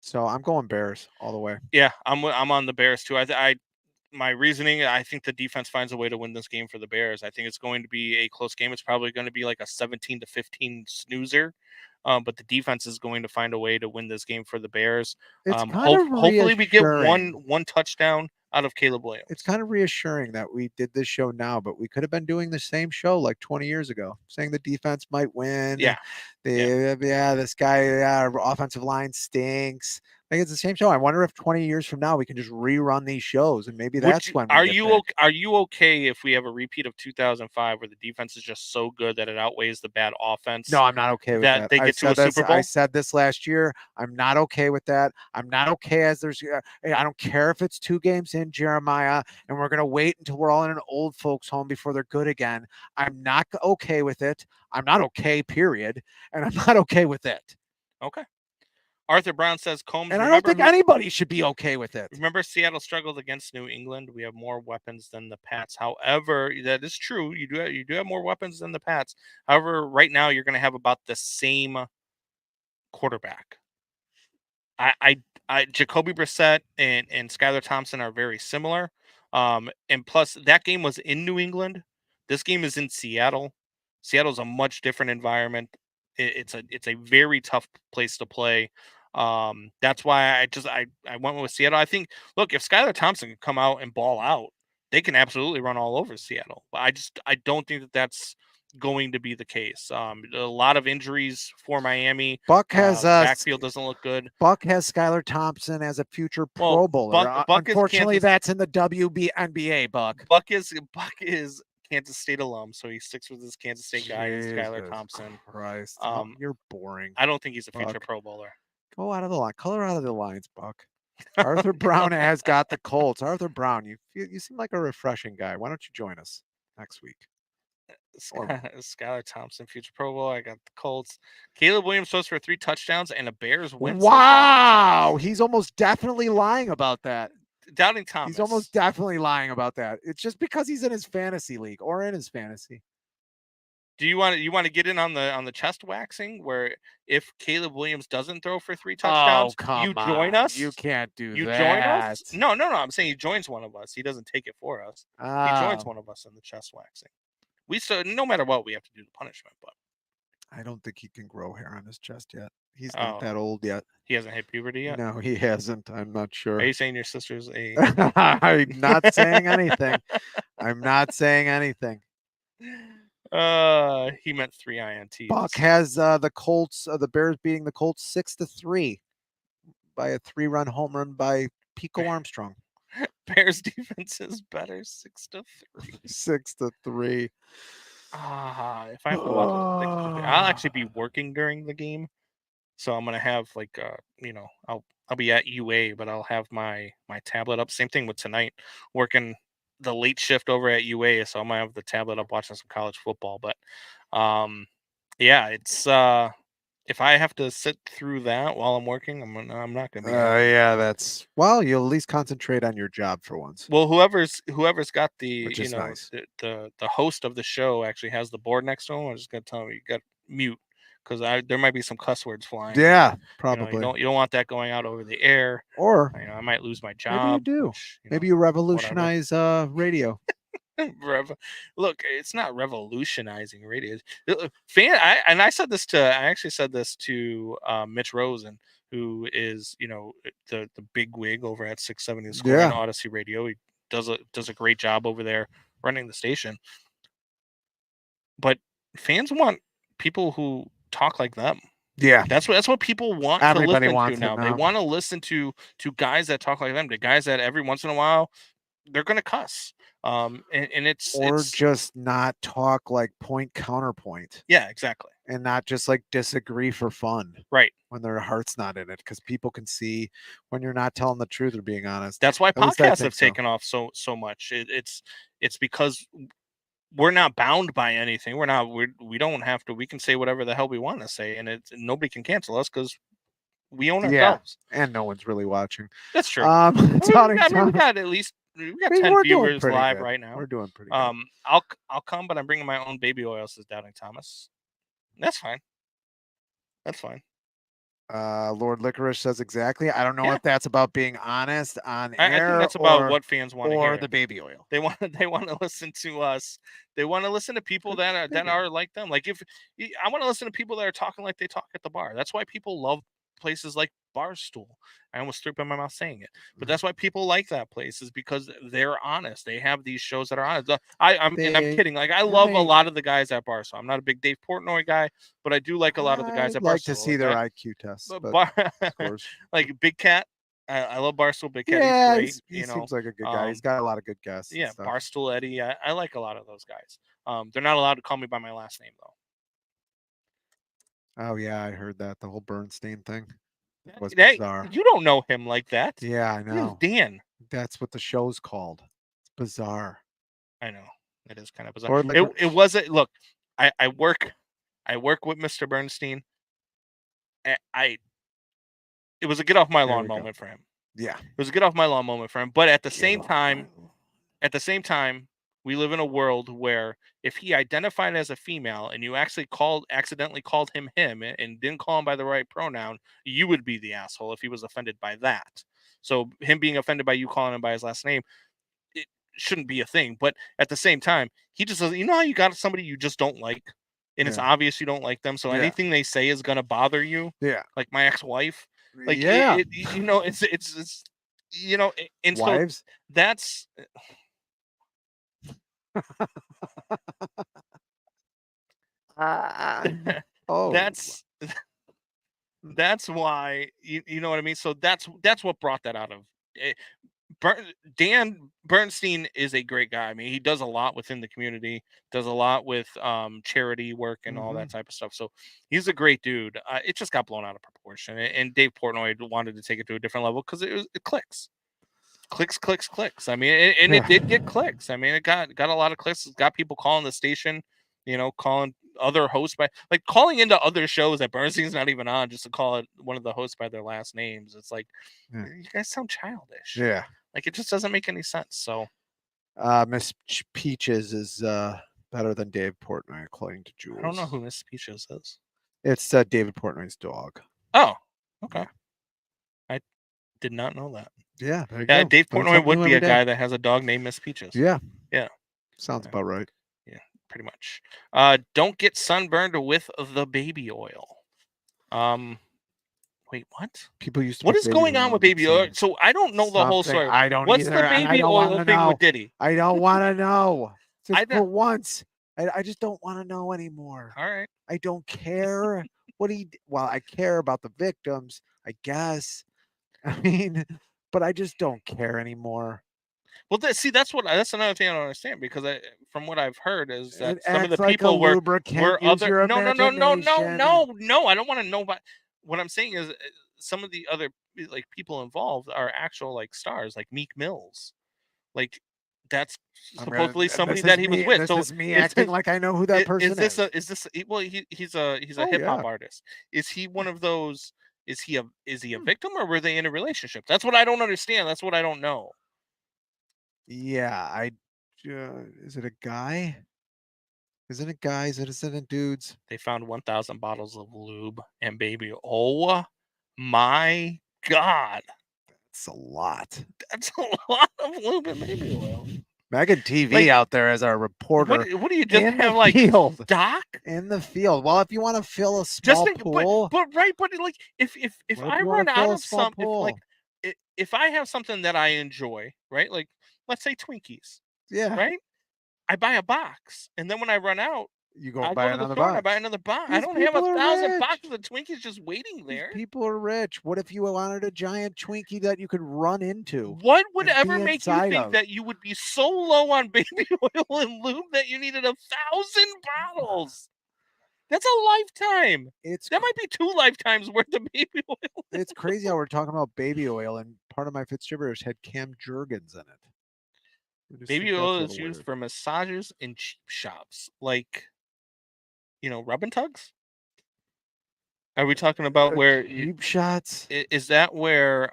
So I'm going Bears all the way. Yeah, I'm on the Bears too. My reasoning, I think the defense finds a way to win this game for the Bears. I think it's going to be a close game. It's probably going to be like a 17-15 snoozer. But the defense is going to find a way to win this game for the Bears. Hopefully we get one touchdown out of Caleb Williams. It's kind of reassuring that we did this show now, but we could have been doing the same show like 20 years ago, saying the defense might win. This guy, our offensive line stinks. Like, it's the same show. I wonder if 20 years from now we can just rerun these shows, and maybe that's when. Are you okay if we have a repeat of 2005 where the defense is just so good that it outweighs the bad offense? No, I'm not okay with that. They get to a Super Bowl. I said this last year. I'm not okay with that. I'm not okay I don't care if it's 2 games in, Jeremiah, and we're gonna wait until we're all in an old folks home before they're good again. I'm not okay with it. I'm not okay. Period. And I'm not okay with it. Okay. Arthur Brown says Combs. And I don't think anybody should be okay with it. Remember, Seattle struggled against New England. We have more weapons than the Pats. However, that is true. You do have more weapons than the Pats. However, right now you're going to have about the same quarterback. Jacoby Brissett and Skylar Thompson are very similar. And plus, that game was in New England. This game is in Seattle. Seattle's a much different environment. It's a very tough place to play. That's why I went with Seattle. I think, look, if Skylar Thompson can come out and ball out, they can absolutely run all over Seattle. But I don't think that that's going to be the case. A lot of injuries for Miami. Buck has backfield doesn't look good. Buck has Skylar Thompson as a future Pro Bowler. Buck unfortunately, that's in the WNBA. Buck is Kansas State alum, so he sticks with his Kansas State guy, Skylar Thompson. Christ, you're boring. I don't think he's a future Pro Bowler. Go out of the line. Color out of the lines, Buck. Arthur Brown has got the Colts. Arthur Brown, you seem like a refreshing guy. Why don't you join us next week? Skylar Thompson, future Pro Bowl. I got the Colts. Caleb Williams throws for 3 touchdowns and a Bears win. Wow, he's almost definitely lying about that. Doubting Thomas. He's almost definitely lying about that. It's just because he's in his fantasy league or in his fantasy. Do you want to get in on the chest waxing where if Caleb Williams doesn't throw for 3 touchdowns, you join us? You can't do that. You join us? No. I'm saying he joins one of us. He doesn't take it for us. He joins one of us in the chest waxing. We no matter what, we have to do the punishment, but I don't think he can grow hair on his chest yet. He's not that old yet. He hasn't hit puberty yet? No, he hasn't. I'm not sure. Are you saying your sister's a... I'm not saying anything. I'm not saying anything. He meant 3 INTs. Buck has the Colts, the Bears beating the Colts 6-3 by a 3-run home run by Pico Armstrong. Bears defense is better 6-3. 6-3. If I have to watch it, I'll actually be working during the game, so I'm gonna have like I'll be at UA, but I'll have my tablet up. Same thing with tonight, working the late shift over at UA, so I might have the tablet up watching some college football. But yeah, it's if I have to sit through that while I'm working, I'm not gonna be. Yeah, that's you'll at least concentrate on your job for once. Well, whoever's got the which is nice. the host of the show actually has the board next to him. I'm just gonna tell him you got mute because there might be some cuss words flying. Yeah, probably. You don't want that going out over the air. Or I might lose my job. Maybe you do. Which, maybe you revolutionize radio. Look, it's not revolutionizing radio. I actually said this to Mitch Rosen, who is the big wig over at 670 Score and Odyssey Radio. He does a great job over there running the station. But fans want people who talk like them. Yeah, that's what people want. Everybody to listen to now. They want to listen to guys that talk like them. The guys that every once in a while they're going to cuss. And it's just not talk like point counterpoint. Yeah, exactly. And not just like disagree for fun. Right. When their heart's not in it, because people can see when you're not telling the truth or being honest. That's why podcasts have taken off so much. It's because we're not bound by anything. We don't have to. We can say whatever the hell we want to say, and nobody can cancel us because we own ourselves. And no one's really watching. That's true. We got at least. We got 10 viewers live good. Right now. We're doing pretty good. I'll come, but I'm bringing my own baby oil, says Doubting Thomas. That's fine. Lord Licorice says exactly. I don't know if that's about being honest on air. I think that's about what fans want to hear. Or the baby oil. They want to listen to us. They want to listen to people that are like them. Like if I want to listen to people that are talking like they talk at the bar. That's why people love places like Barstool. I almost threw up in my mouth saying it, but that's why people like that place, is because they're honest. They have these shows that are honest. I'm kidding. Like I love a lot of the guys at Barstool. I'm not a big Dave Portnoy guy, but I do like a lot of the guys at Barstool. I like to see their IQ tests. Like Big Cat. I love Barstool Big Cat. Yeah, he's great. He seems like a good guy. He's got a lot of good guests. Yeah, Barstool Eddie. I like a lot of those guys. They're not allowed to call me by my last name though. Oh yeah, I heard that, the whole Bernstein thing. It was bizarre. You don't know him like that. Yeah, I know. Dan. That's what the show's called. It's bizarre. I know. It is kind of bizarre. It wasn't. Look, I work with Mr. Bernstein. It was a get off my lawn moment for him. Yeah, it was a get off my lawn moment for him. But at the same time, we live in a world where if he identified as a female and you actually accidentally called him and didn't call him by the right pronoun, you would be the asshole if he was offended by that. So him being offended by you calling him by his last name, it shouldn't be a thing. But at the same time, he just doesn't. You know how you got somebody you just don't like, and it's obvious you don't like them. So anything they say is gonna bother you. Yeah, like my ex-wife. Like it's and wives. So that's. That's why you know what I mean. So that's what brought that out of it. Dan Bernstein is a great guy. I mean, he does a lot within the community, does a lot with charity work and all that type of stuff. So he's a great dude. It just got blown out of proportion, and Dave Portnoy wanted to take it to a different level because it clicks. Clicks. I mean, it did get clicks. I mean, it got a lot of clicks. It got people calling the station, calling other hosts calling into other shows that Bernstein's not even on, just to call it one of the hosts by their last names. It's like, you guys sound childish. Yeah. Like it just doesn't make any sense. So, Miss Peaches is better than Dave Portnoy, according to Jules. I don't know who Miss Peaches is. It's David Portnoy's dog. Oh, okay. I did not know that. Yeah, Dave Portnoy would be a guy that has a dog named Miss Peaches. Yeah. Yeah. Sounds about right. Yeah. pretty much. Don't get sunburned with the baby oil. Wait, what? People used to. What is going on with baby oil? So I don't know the whole story. I don't What's either. the baby oil thing with Diddy? I don't want to know. Just for once, I just don't want to know anymore. All right. I don't care what he. Well, I care about the victims, I guess. I mean, but I just don't care anymore. Well, that's another thing I don't understand, because from what I've heard is that some of the like people were other. No. I don't want to know about. What I'm saying is some of the other like people involved are actual like stars, like Meek Mills, like that's supposedly somebody that he was with. So is me acting like I know who that person is. Well, he's a hip hop artist. Is he one of those? Is he a victim, or were they in a relationship? That's what I don't understand. That's what I don't know. Yeah, is it a guy? Isn't it guys? Isn't it dudes? They found 1,000 bottles of lube and baby. Oh my God. That's a lot. That's a lot of lube and baby oil. Megan TV out there as our reporter. What do you just have like field. Doc in the field? Well, if you want to fill a small pool, but like if I run out of something, if I have something that I enjoy, right? Like let's say Twinkies, right? I buy a box, and then when I run out, you go buy another box. I buy another box. I don't have 1,000 boxes of Twinkies just waiting there. These people are rich. What if you wanted a giant Twinkie that you could run into? What would ever make you think that you would be so low on baby oil and lube that you needed 1,000 bottles? That's a lifetime. That might be 2 lifetimes worth of baby oil. It's crazy how we're talking about baby oil, and part of my Fitz gibberish had Cam Jurgens in it. Baby oil is used for massages in cheap shops, like, rub and tugs. Are we talking about where cheap shots? Is that where?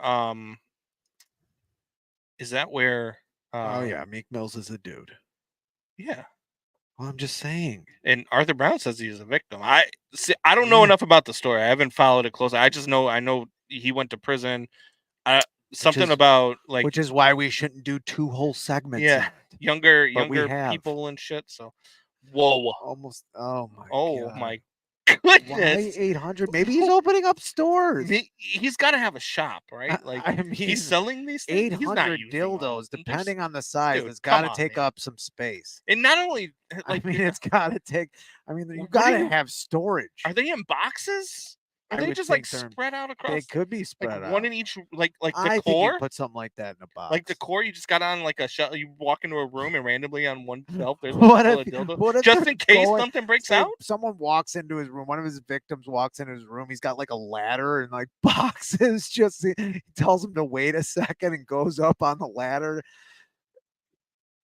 Is that where? Oh yeah, Meek Mills is a dude. Yeah. Well, I'm just saying. And Arthur Brown says he's a victim. I don't know enough about the story. I haven't followed it closely. I know he went to prison. About like, which is why we shouldn't do 2 whole segments. Yeah, younger people and shit. So, whoa, almost. Oh my. Oh God. My goodness. Why 800? Maybe he's opening up stores. He's got to have a shop, right? Like he's selling these things. 800 dildos, depending on the size. It's got to take up some space. And not only, it's got to take. You got to have storage. Are they in boxes? Are they just like spread out across? They could be spread out. One in each, like the I core. Think you put something like that in a box. Like the core, you just got on like a shelf. You walk into a room and randomly on one shelf there's a dildo. Just in case something breaks out. Someone walks into his room. One of his victims walks into his room. He's got like a ladder and like boxes. He tells him to wait a second and goes up on the ladder.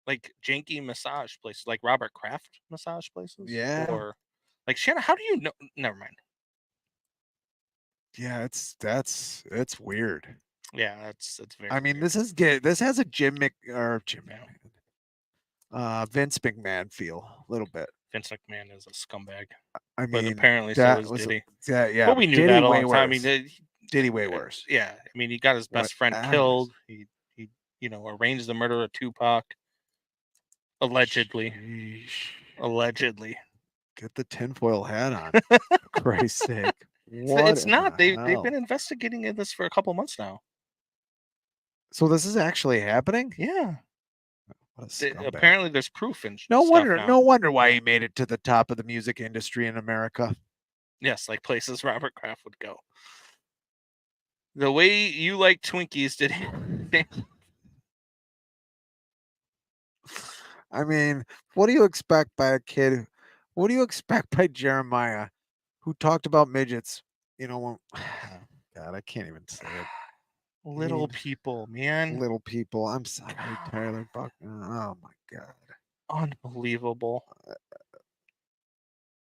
Like janky massage places, like Robert Kraft massage places. Yeah. Or like Shanna, how do you know? Never mind. Yeah, it's weird. Yeah, that's very. I mean, weird. This has a Vince McMahon feel a little bit. Vince McMahon is a scumbag. I mean, but apparently so is Diddy. Yeah. But we knew that a long time. I mean, Diddy way worse. Yeah, I mean, he got his best friend killed. He arranged the murder of Tupac. Allegedly. Sheesh. Allegedly. Get the tinfoil hat on. For Christ's sake. It's not. They've been investigating this for a couple months now. So this is actually happening? Yeah. Apparently, there's proof. And no wonder why he made it to the top of the music industry in America. Yes, like places Robert Kraft would go. The way you like Twinkies, did he? I mean, what do you expect by a kid? What do you expect by Jeremiah, who talked about midgets? God, I can't even say it. Little people, man. Little people. I'm sorry, Tyler Buckner. Oh my God. Unbelievable.